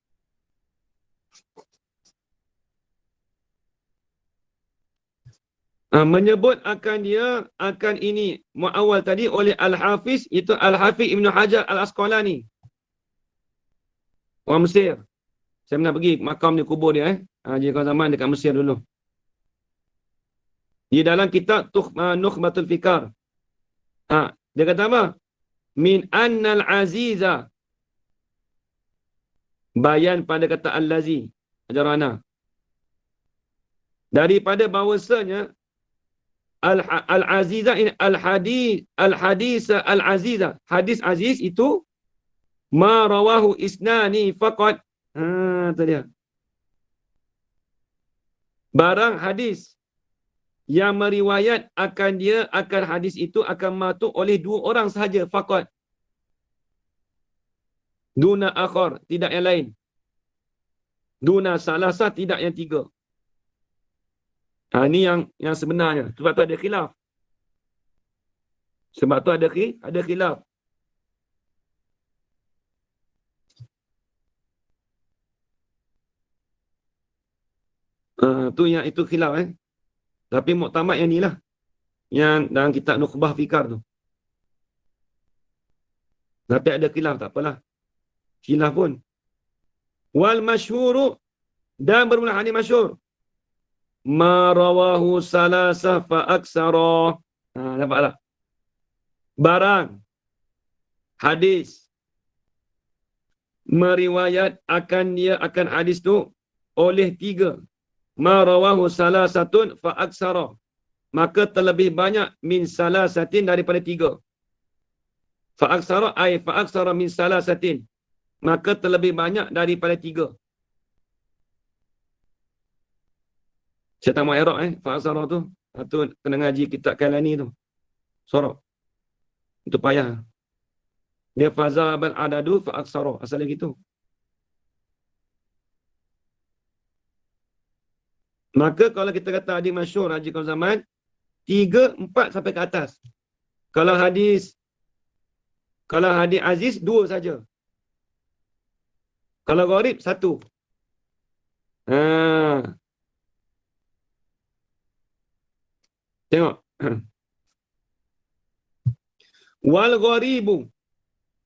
Menyebut akan dia akan ini muawwal tadi oleh Al-Hafiz, itu Al-Hafiz Ibn Hajar Al-Asqalani. Orang Mesir. Saya pernah pergi makam dia, kubur dia Haji Khawaja Zaman dekat Mesir dulu. Di dalam kitab Nukhbatul Fikar. Dia kata apa? Min annal aziza. Bayan pada kata al-lazi. Ajarana. Daripada bahawasanya al-aziza ini al-hadis al-aziza. Hadis aziz itu ma rawahu isnani faqat. Itu dia. Barang hadis yang meriwayat akan dia, akan hadis itu akan matuk oleh 2 orang sahaja faqat. Duna akhar, tidak yang lain. Duna salasa, tidak yang 3. Ini yang sebenarnya. Sebab tu ada khilaf. Sebab tu ada khilaf. Tu yang itu khilaf Tapi muktamad yang ni lah. Yang dalam kitab Nukhbah Fikar tu. Tapi ada khilaf, tak apalah. Khilaf pun. Wal masyhuru, dan bermula hadis masyhur. Ma rawahu salasah fa aksara. Nampaklah. Barang hadis meriwayat akan hadis tu oleh 3. Ma rawahu salasatun fa aksara. Maka terlebih banyak min salasatin daripada 3. Fa aksara ay fa aksara min salasatin. Maka terlebih banyak daripada 3. Saya tak mahu Iraq fa aksara tu. Tu kena ngaji kitab Kailani tu. Sorok. Itu payah. Dia fazabal adadu fa aksara. Asalnya gitu. Maka kalau kita kata hadis masyhur Haji Qaul Zaman, 3, 4 sampai ke atas. Kalau hadis aziz, 2 saja. Kalau gharib, 1. Tengok. Wal gharibu.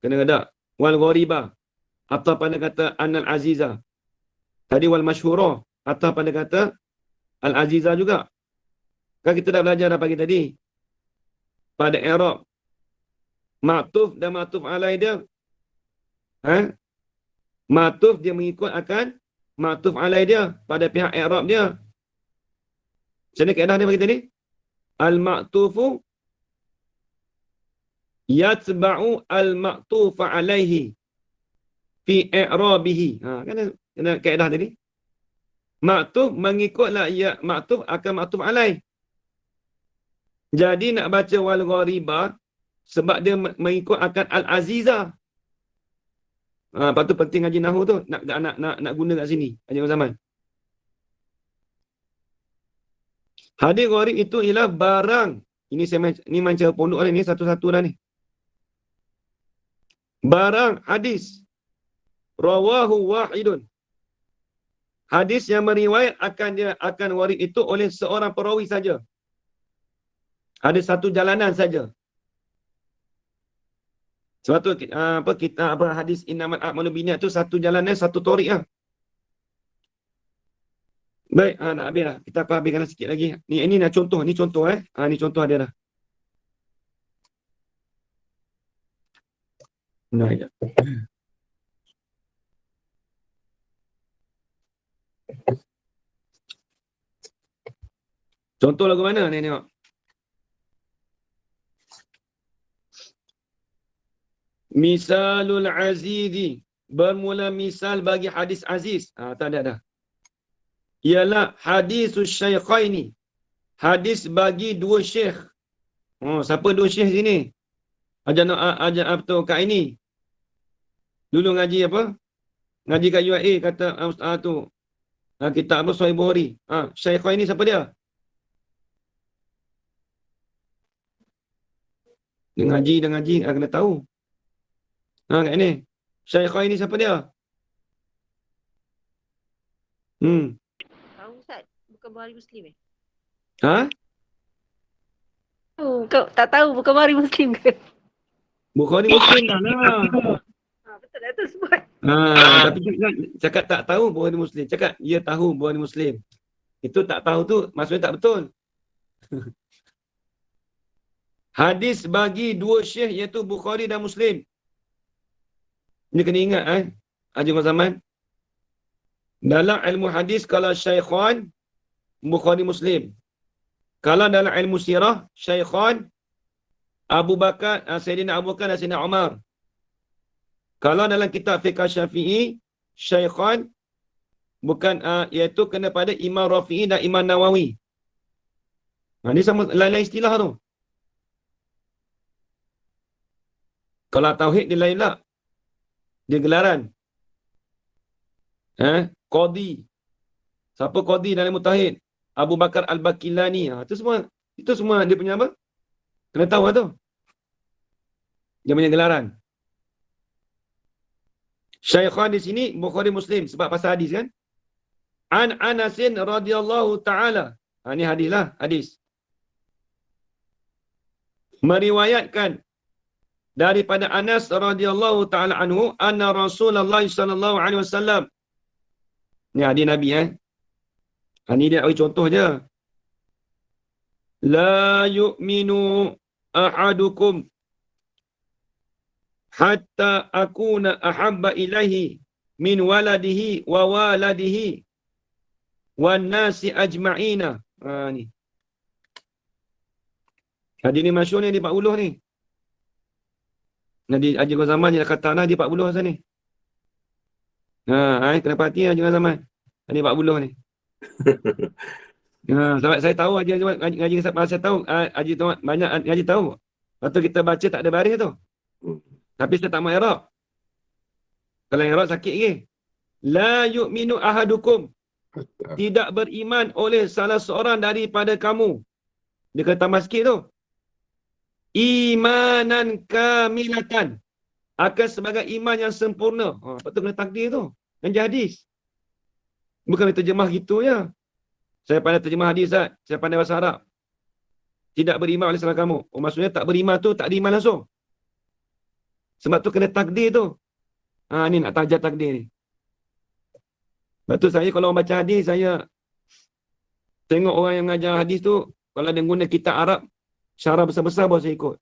Kena ada. Wal ghariba. Atau pada kata anal aziza. Tadi wal masyhura. Atau pada kata al aziza juga. Kan kita dah belajar dah pagi tadi. Pada i'rab. Ma'tuf dan ma'tuf alai dia. Ma'tuf dia mengikut akan ma'tuf alai dia. Pada pihak i'rab dia. Macam mana kaedah dia bagi tadi? Al-ma'tufu yatba'u al-ma'tufa alaihi fi i'rabihi. Kan ada kaedah tadi. Ma'tuf mengikutlah ma'tuf akan ma'tuf alai. Jadi nak baca wal ghariba sebab dia mengikut akan al-aziza. Lepas tu penting ngaji nahwu tu nak guna kat sini Haji Zaman. Hadis gharib itu ialah barang. Ini macam pondok ni satu-satu dah ni. Barang hadis rawahu wahidun. Hadis yang meriwayat akan gharib itu oleh seorang perawi saja. Ada satu jalanan saja. Sebab tu kita hadis innamal a'malu binniyat tu satu jalanan, satu torik lah. Baik, nak habis dah. Kita habiskan sikit lagi. Ni nak contoh, ni contoh ni contoh ada dah. Nah, ya. Contoh lagu mana ni tengok. Misalul azizi. Bermula misal bagi hadis aziz. Tak ada dah. Ialah hadisus syaikhaini. Hadis bagi 2 syekh. Siapa 2 syekh sini? Ajar apa kat ini. Dulu ngaji apa? Ngaji kat UIA kata tu. Kitab apa Sahih Bukhari. Syaikhaini siapa dia? Dia ngaji, kena tahu. Kat ini. Syaikhaini siapa dia? Tahu Ustaz, bukan Bukhari Muslim Kau tak tahu bukan Bukhari Muslim ke? Bukhari Muslim dah lah. Betul dah tu sebut. Tapi cakap tak tahu Bukhari Muslim. Cakap dia tahu Bukhari Muslim. Itu tak tahu tu maksudnya tak betul. Hadis bagi 2 syekh iaitu Bukhari dan Muslim. Ini kena ingat Haji Zaman. Dalam ilmu hadis kalau syaikhan Bukhari Muslim. Kalau dalam ilmu sirah syaikhan Abu Bakar, Sayyidina Abu Bakar dan Sayyidina Umar. Kalau dalam kitab fiqh Syafi'i syaikhan bukan iaitu kena pada Imam Rafi'i dan Imam Nawawi. Ini sama lain-lain istilah tu. Kalau tauhid dia lain lah. Dia gelaran. Qadi. Siapa Qadi dalam Mutahid? Abu Bakar Al-Bakilani. Itu semua dia punya apa? Kena tahu lah tu. Dia punya gelaran. Syaikhan di sini Bukhari Muslim sebab pasal hadis kan? An Anasin radhiyallahu ta'ala. Ini hadis lah, hadis. Meriwayatkan daripada Anas radhiyallahu ta'ala anhu, anna Rasulullah sallallahu alaihi wasallam. Ni hadis Nabi Ini dia bagi contoh je. La yu'minu ahadukum hatta akuna ahabba ilaihi min waladihi wa waladihi wan nasi ajma'ina. Ni. Hadis ni masyhur ni di 40 ni. Nabi Haji Zaman dia kata nah di 40 asal ni. Kena perhati Haji Zaman. Ini 40 ni. Sebab saya tahu Haji saya tahu Haji banyak Haji tahu. Lepas tu kita baca tak ada baris tu. Tapi saya tak mahu i'rab. Kalau i'rab sakit lagi. La yu'minu ahadukum. Tidak beriman oleh salah seorang daripada kamu. Dia kata tambah sikit tu. Imanan kamilatan. Akan sebagai iman yang sempurna. Lepas tu kena takdir tu. Yang hadis. Bukan terjemah gitu ya. Saya pandai terjemah hadis, saya pandai bahasa Arab. Tidak beriman oleh salah kamu. Maksudnya tak beriman tu tak beriman langsung. Sebab tu kena takdir tu. Ni nak tajar takdir ni. Sebab tu saya kalau baca hadis, saya tengok orang yang mengajar hadis tu, kalau dia guna kitab Arab, syarah besar-besar baru saya ikut.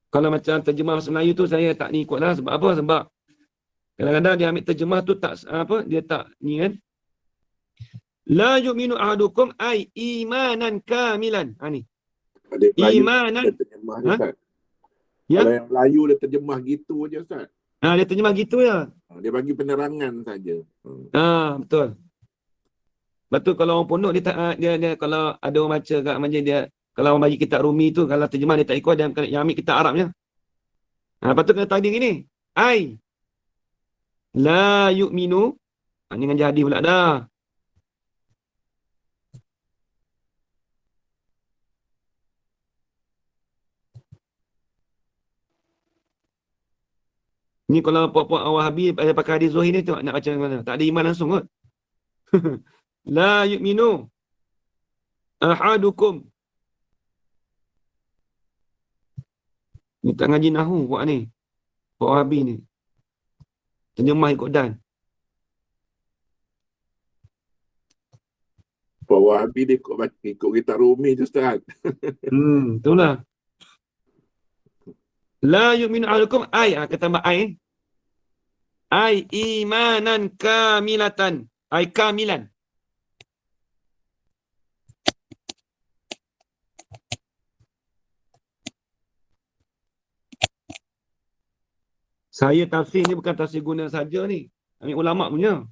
Kalau macam terjemah bahasa Melayu tu, saya tak ni ikut lah. Sebab apa? Sebab kadang-kadang dia ambil terjemah tu tak dia tak ni kan. La yu'minu ahadukum ay imanan kamilan. Ni. Imanan. Ya? Kalau yang Melayu dia terjemah gitu je Ustaz. Dia terjemah gitu ya. Dia bagi penerangan saja. Betul. Betul kalau orang pondok dia kalau ada orang baca kat majlis dia, kalau orang bagi kitab Rumi tu kalau terjemah dia tak ikut, dia yang ambil kitab Arabnya. Lepas tu kena takdir gini. Ai la yu'minu. Ni dengan jadi pula dah. Ni kalau puak-puak Wahabi pakai hadis Zuhri ni tengok nak baca mana. Tak ada iman langsung kot. La yu'minu ahadukum. Ni tak ngaji nahu puak ni. Puak Wahabi ni. Terjemah ikut dan. Puak Wahabi dia ikut kitab Rumi tu Ustaz. Itulah. La yu'minu ahadukum ay. Kata tambah ay. Ay imanan kamilatan. Ay kamilan. Saya tafsir ni bukan tafsir guna saja ni. Ambil ulama punya.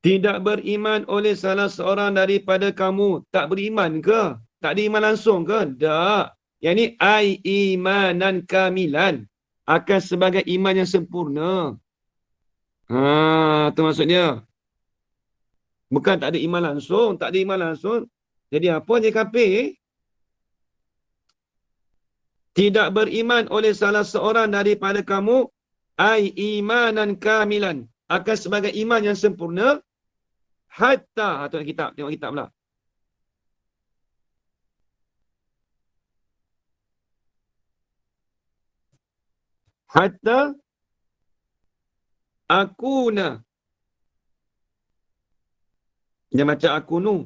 Tidak beriman oleh salah seorang daripada kamu. Tak beriman ke? Tak ada iman langsung ke? Tak. Yang ni ai imanan kamilan. Akan sebagai iman yang sempurna. Tu maksudnya. Bukan tak ada iman langsung. Tak ada iman langsung. Jadi apa dia kafir? Tidak beriman oleh salah seorang daripada kamu. Ai imanan kamilan. Akan sebagai iman yang sempurna. Hatta. Tengok kitab. Tengok kitab pula. Hatta. Akuna. Dia macam akunu.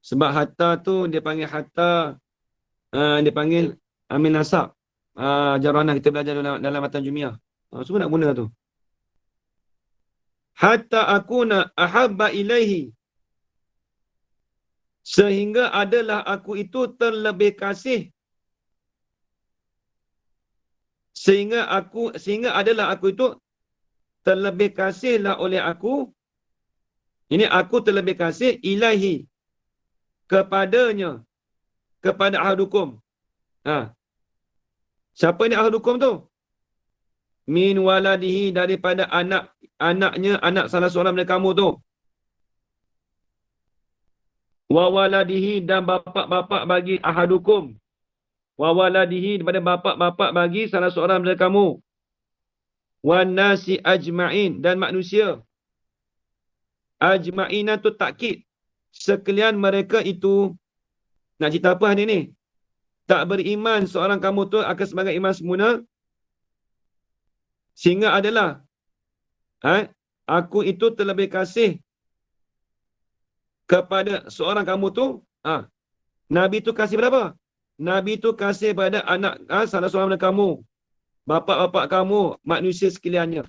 Sebab hatta tu dia panggil hatta. Dia panggil amin nasab. Jaranah kita belajar dalam matan Jumiah. Semua nak guna tu. Hatta akuna ahabba ilaihi. Sehingga adalah aku itu terlebih kasih. Sehingga adalah aku itu terlebih kasihlah oleh aku. Ini aku terlebih kasih ilahi. Kepadanya. Kepada ahadukum. Siapa ni ahadukum tu? Min waladihi, daripada anaknya, anak salah seorang dari kamu tu. Wa waladihi, dan bapak-bapak bagi ahadukum. Wa waladihi, daripada bapak-bapak bagi salah seorang dari kamu. wan nasi ajma'in, dan manusia. Ajma'ina tu takkid. Sekalian mereka itu, nak cerita apa hari ni? Tak beriman seorang kamu tu akan sebagai iman semula, sehingga adalah aku itu terlebih kasih kepada seorang kamu tu. Nabi tu kasih pada apa? Nabi tu kasih pada anak salah seorang daripada kamu, bapa-bapa kamu, manusia sekaliannya.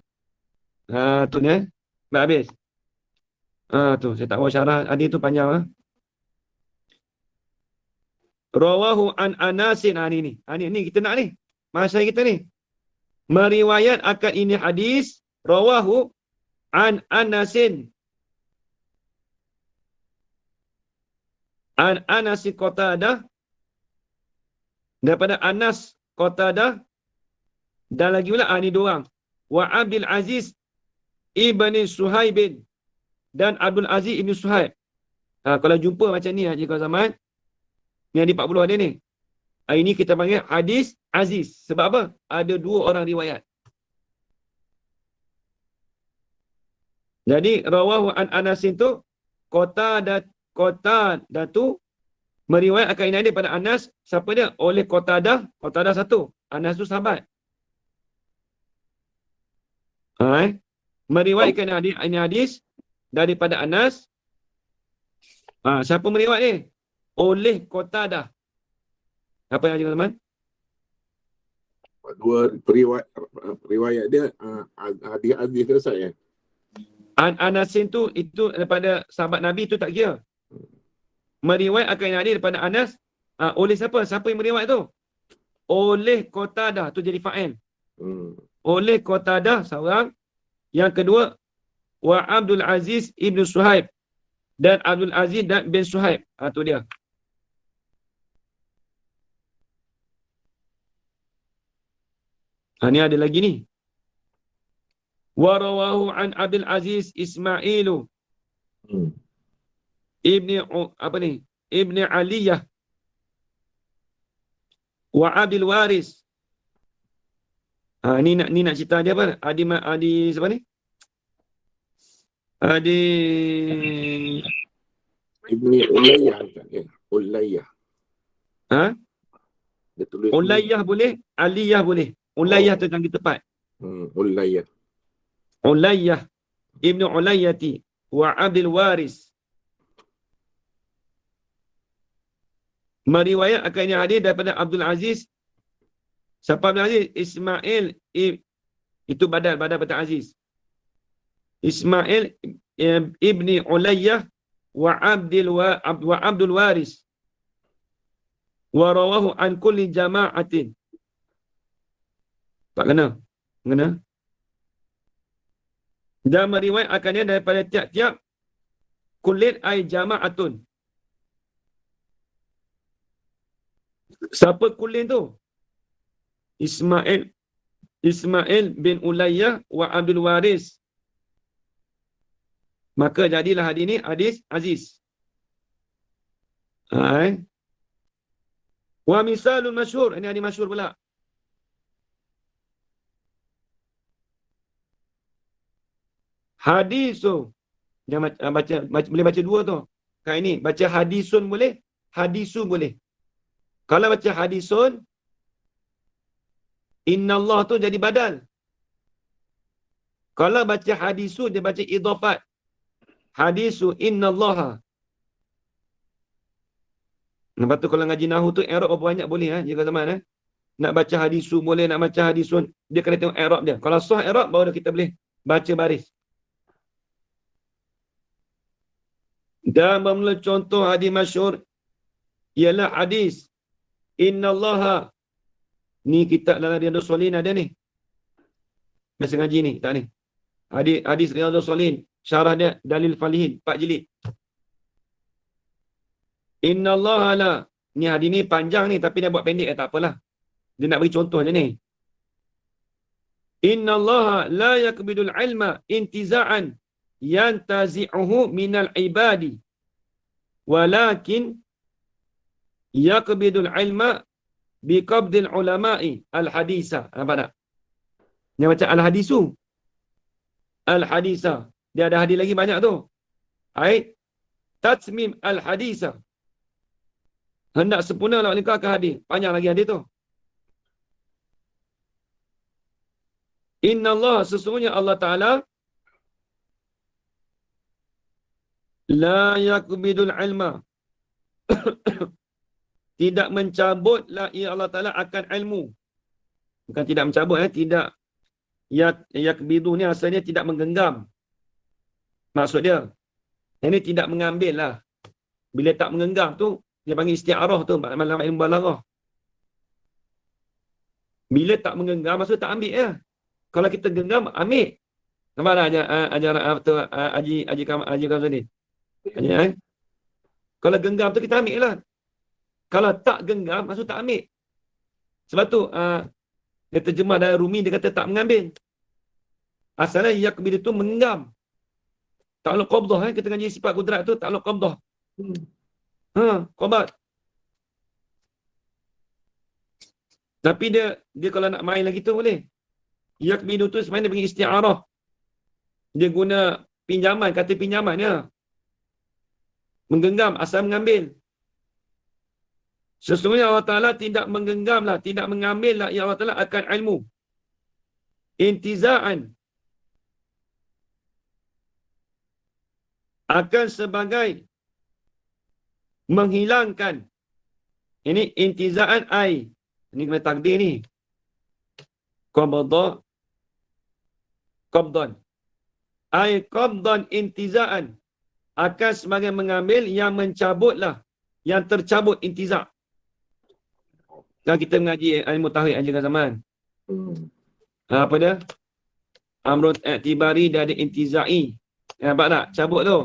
Tu ni. Dah habis. Tu saya tak mau syarah hadis tu panjang. Rawahu an Anasin. Ni kita nak ni. Masa kita ni. Meriwayat akan ini hadis. Rawahu an Anasin. An Anasi Qatadah. Daripada Anas Qatadah. Dan lagi pula ni dua orang. Wa Abdul Aziz ibni Suhaibin. Dan Abdul Aziz ibni Suhaib. Kalau jumpa macam ni jika zaman. Yang di 40 ada ni. Ini kita panggil hadis Aziz. Sebab apa? Ada dua orang riwayat. Jadi rawahu an Anasin tu Qatadah tu meriwayat akan ini daripada Anas. Siapa dia? Oleh Qatadah satu. Anas tu sahabat. Meriwayatkan ini hadis daripada Anas. Siapa meriwayat ni? Oleh Qatadah. Apa yang teman-teman? Dua periwayat dia hadis selesai ya. Anasin tu itu daripada sahabat Nabi tu tak kira. Meriwayat akan ini hadis daripada Anas oleh siapa? Siapa yang meriwayat tu? Oleh Qatadah tu jadi fa'il. Oleh Qatadah seorang. Yang kedua, wa Abdul Aziz ibn Suhaib, dan Abdul Aziz dan bin Suhaib. Tu dia. Ni ada lagi ni. Wa rawahu an Abdul Aziz Ismailu ibni Ibni Aliyah wa Abdul Waris. Ni nak cerita dia apa? Adi siapa ni? Adi Ibni Ulayyah kan? Ulayyah. Dia tulis Ulayyah boleh, Aliyah boleh. Ulayyah tu yang tepat. Ulayyah. Ulayyah Ibnu Ulayyati wa Abdul Waris. Meriwayat akan ini hadis daripada Abdul Aziz. Siapa Abdul Aziz? Ismail itu badal Abdul Aziz. Ismail ibni Ulayyah wa Abdul Waris. Wa rawahu an kulli jama'atin. Tak kena. Dan meriwayat akannya daripada tiap-tiap kulit ay jama'atun. Siapa kulit tu? Ismail bin Ulayyah wa Abdul Waris. Maka jadilah hadis ni hadis Aziz. Wa misalul masyhur. Ini hadis masyhur pula. Hadis tu. Jangan boleh baca dua tu. Kayak ini. Baca hadisun boleh. Hadisun boleh. Kalau baca hadisun, innallah tu jadi badal. Kalau baca hadisu, dia baca idhafat. Hadisu innallaha. Lepas tu kalau ngaji nahu tu, i'rab apa banyak boleh. Jika zaman. Nak baca hadisu boleh, nak baca hadisun. Dia kena tengok i'rab dia. Kalau sah i'rab, baru kita boleh baca baris. Dan bermula contoh hadis masyhur ialah hadis innallaha. Ni kitab dalam Riyadhus Shalihin ada ni. Masa ngaji ni, tak ni. Hadis Riyadhus Shalihin, syarah dia Dalil Falihin 4 jilid. Innallaha la. Ni hadis ni panjang ni tapi dia buat pendek, tak apalah. Dia nak bagi contoh je ni. Innallaha la yakbidul ilma intiza'an yantazi'uhu minal ibadi walakin yakbidul ilma biqabdil ulama'i al-hadisa. Nampak tak? Dia macam al-hadisu. Al-hadisa. Dia ada hadis lagi banyak tu. Baik. Tatmim al-hadisa. Hendak sempurna lah nikahkan hadis. Panjang lagi hadis tu. Inna Allah, sesungguhnya Allah Ta'ala la yakbidul ilma. Tidak mencabutlah ia Allah Ta'ala akan ilmu. Bukan tidak mencabut, tidak. Yakbidu ni asalnya tidak menggenggam. Maksud dia. Ini tidak mengambil lah. Bila tak menggenggam tu, dia panggil isti'arah tu. Malam ilmu balaghah. Bila tak menggenggam, maksud tak ambil lah. Kalau kita genggam, ambil. Nampak tak ajaran Haji Kamsuddin? Kalau genggam tu kita ambil lah. Kalau tak genggam, maksud tak ambil. Sebab tu, dia terjemah dari Rumi, dia kata tak mengambil. Asalnya yakbid itu menggenggam. Ta'alluq qabdah, kita ngaji sifat kudrat tu, ta'alluq qabdah. Qabat. Tapi dia kalau nak main lagi tu boleh. Yakbid itu sebenarnya dia panggil isti'arah. Dia guna pinjaman, kata pinjaman ya. Menggenggam, asal mengambil. Sesungguhnya Allah Ta'ala tidak menggenggamlah, tidak mengambillah ya Allah Ta'ala akan ilmu. Intiza'an. Akan sebagai menghilangkan. Ini intiza'an ai. Ini kena takdir ni. Qabdan. Ai qabdan intiza'an. Akan sebagai mengambil yang mencabutlah. Yang tercabut intiza'. Kalau kita mengaji ilmu tauhid ajaran zaman. Apa dia? Amrun i'tibari dia ada intiza'i. Nampak tak? Cabut tu.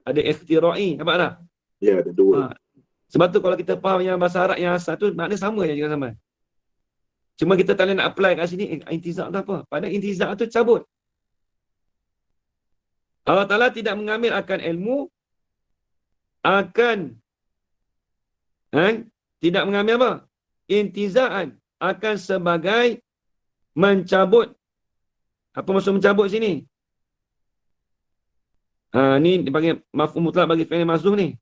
Ada ikhtira'i. Nampak tak? Ya, ada dua. Sebab tu kalau kita faham yang bahasa Arab yang asal tu, maknanya sama je ajaran zaman. Cuma kita tak boleh nak apply kat sini, intizak tu apa? Padahal intizak tu cabut. Allah Ta'ala tidak mengambil akan ilmu, tidak mengambil apa? Intiza'an, akan sebagai mencabut. Apa maksud mencabut sini? Ni dipanggil maf'ul mutlaq bagi fi'il mahzuf ni.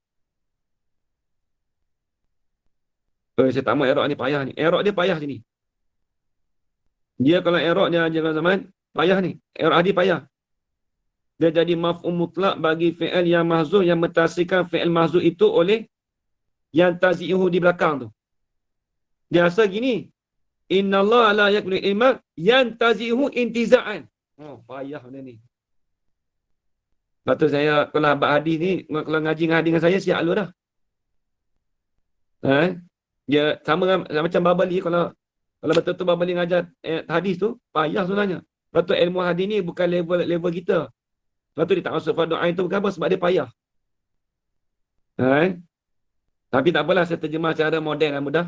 Saya tak mahu i'rab ni payah ni. I'rab dia payah sini. Dia kalau i'rab dia ajaran zaman, payah ni. I'rab dia payah. Dia jadi maf'ul mutlaq bagi fi'il yang mahzuf, yang mentasrifkan fi'il mahzuf itu oleh yang tazi'uhu di belakang tu. Dia asal gini. Innallaha la yakbul ilma yantazi'uhu intiza'an. Payah benda ni. Lepas tu saya kalau abad hadis ni, kalau ngaji dengan hadis dengan saya siap lu dah. Dia sama macam Babali, kalau betul-betul Babali ngajar hadis tu, payah sebenarnya. Lepas tu ilmu hadis ni bukan level kita. Lepas tu dia tak masuk fardu ain tu bukan apa, sebab dia payah. Tapi tak apalah, saya terjemah secara moden dan mudah.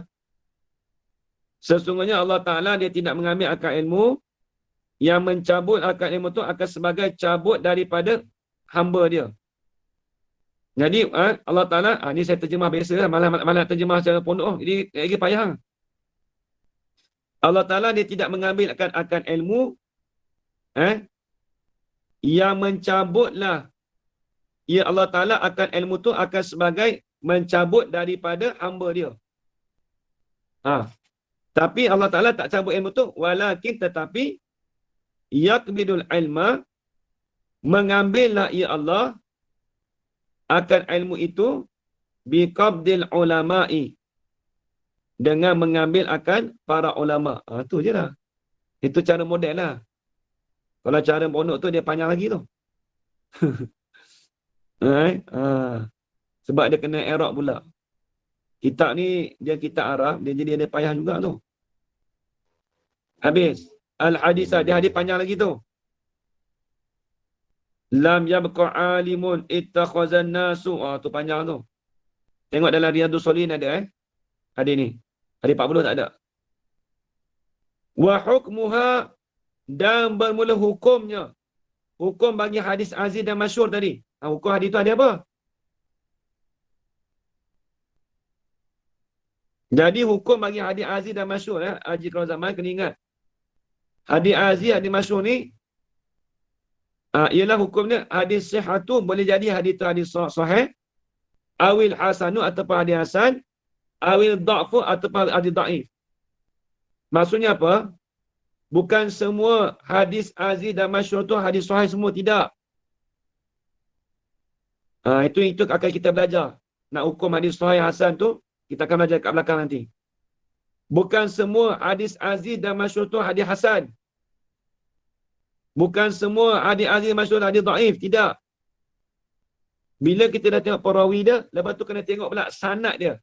Sesungguhnya Allah Ta'ala dia tidak mengambil akal ilmu, yang mencabut akal ilmu tu akan sebagai cabut daripada hamba dia. Jadi Allah Ta'ala, ni saya terjemah biasa lah, malah terjemah secara pondok, jadi lagi payah. Allah Ta'ala dia tidak mengambil akan ilmu, yang mencabutlah, ya Allah Ta'ala akan ilmu tu akan sebagai mencabut daripada hamba dia. Tapi Allah Ta'ala tak cabut ilmu tu, walakin tetapi yakbidul ilma, mengambillah ya Allah akan ilmu itu biqabdil ulama'i, dengan mengambil akan para ulama. Tu je lah. Itu cara model lah. Kalau cara pondok tu dia panjang lagi tu. Sebab dia kena i'rab pula. Kitab ni dia kitab Arab, dia jadi ada payah juga tu. Habis. Al-hadisah, dia hadis panjang lagi tu. Lam yabqa alimun ittakhazan nasu. Tu panjang tu. Tengok dalam Riyadhus Shalihin ada hadis ni. Hadis 40 tak ada. Wa hukmuha, dan bermula hukumnya. Hukum bagi hadis aziz dan masyhur tadi. Hukum hadis tu ada apa? Jadi hukum bagi hadis aziz dan masyhur, Haji kalau zaman kena ingat. Hadis aziz, hadis masyhur ni ialah hukumnya hadis sihhatu boleh jadi hadis tu hadis sahih, awil hasanu ataupun hadis hasan, awil dha'fu ataupun hadis dhaif. Maksudnya apa? Bukan semua hadis aziz dan masyhur tu hadis sahih semua, tidak. Itu akan kita belajar. Nak hukum hadis sahih hasan tu kita akan belajar kat belakang nanti. Bukan semua hadis aziz dan masyhur tu hadis hasan. Bukan semua hadis aziz masyhur hadis dhaif, tidak. Bila kita dah tengok perawi dia, lepas tu kena tengok pula sanad dia.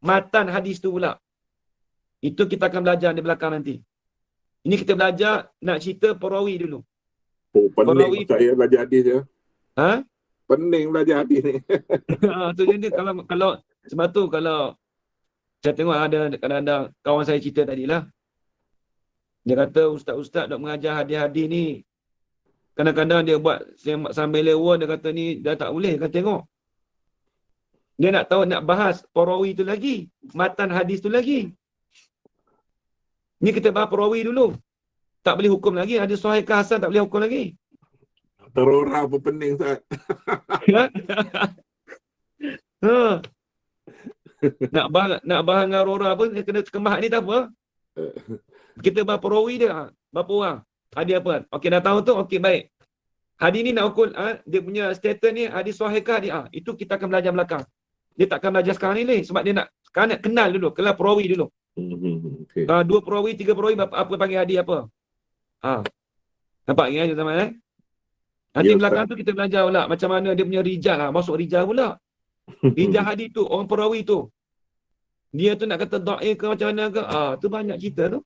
Matan hadis tu pula. Itu kita akan belajar di belakang nanti. Ini kita belajar nak cerita perawi dulu. Oh, pening Perawi saya belajar hadis ya. Ha? Pening belajar hadis ni. Tu jadi kalau sebab tu kalau saya tengok ada kadang-kadang kawan saya cerita tadilah. Dia kata ustaz-ustaz dok mengajar hadis-hadis ni. Kadang-kadang dia buat sambil lewat, dia kata ni dah tak boleh, kan tengok. Dia nak tahu, nak bahas perawi tu lagi, matan hadis tu lagi. Ni kita bahas perawi dulu. Tak boleh hukum lagi, hadis sahih ke hasan tak boleh hukum lagi. Terorang pun pening Ustaz. Ha. Nak bahas dengan Rora pun kena kemas ni tak apa. Kita bahas perawi dia, berapa orang? Hadis apa? Okey, dah tahu tu, okey baik. Hadis ni nak ukur dia punya status ni hadis sahih ke hadis itu kita akan belajar belakang. Dia takkan belajar sekarang ni sebab dia nak kenal dulu, kenal perawi dulu. Okay. 2 perawi, 3 perawi apa panggil hadis apa? Nampak ya teman Nanti Ya, belakang Ustaz. tu kita belajar pula macam mana dia punya rijal masuk rijal pula. Rijal hadis tu, orang perawi tu. Dia tu nak kata dhaif ke macam mana ke? Tu banyak cerita tu.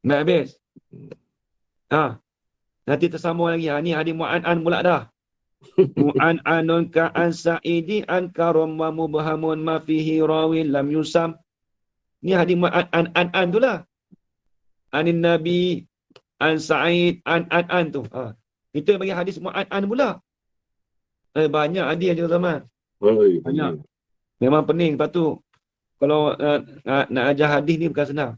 Nak habis. Nanti tersambung lagi. Ni hadis mu'an pula dah. Mu'an'anun ka'an sa'idi an karam wa mubhamun ma fihi rawin lam yusam. Ni hadis mu'an tu lah. Anin Nabi an Sa'id an tu. Itu yang bagi hadis mu'an pula. Banyak hadis je zaman. Banyak. Memang pening. Lepas tu kalau nak ajar hadis ni bukan senang.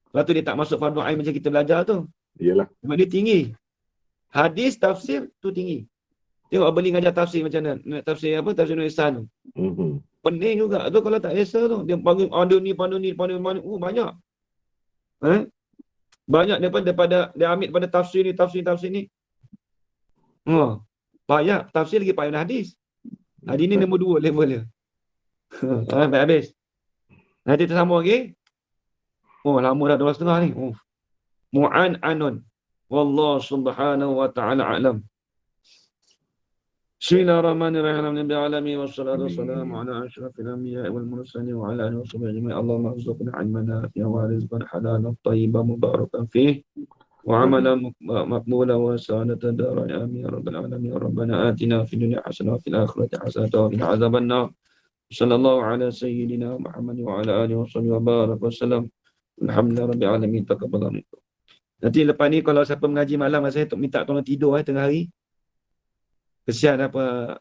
Lepas tu dia tak masuk fardu ain macam kita belajar tu. Iyalah. Sebab dia tinggi. Hadis, tafsir tu tinggi. Tengok beli ngajar tafsir macam mana. Nak tafsir apa? Tafsir Nur Ihsan tu. Pening juga tu kalau tak biasa tu. Dia panggil pandu ni. Banyak. Banyak daripada dia ambil daripada tafsir ni. Banyak. Tafsir lagi payah hadis. Hadis ni nombor 2 level dia. Baik habis. Nanti tersambung lagi. Lama dah 2.5 ni. Mu'an'anun. Wallahu subhanahu wa ta'ala a'lam. Bismillahirrahmanirrahim. Alhamdulillah alamin wassalatu wassalamu ala asyrafil anbiya'i wal mursalin wa ala alihi washabbihi ajma'in. Allahumma arzuqna 'ilman nafi'an wa rizqan halalan tayyiban mubarakan fihi wa 'amalan maqbulan wa sa'adatan darin amin ya rabbal alamin. Rabbana atina fid dunya hasanah wa fil akhirati hasanah wa qina adzaban nar. Sallallahu ala sayyidina Muhammad wa ala alihi washabbihi wa baraka wasallam. Alhamdulillah rabbil alamin. Taqabbal minkum. Nanti lepas ni kalau siapa mengaji malam saya minta tolong tidur tengah hari. Kesian apa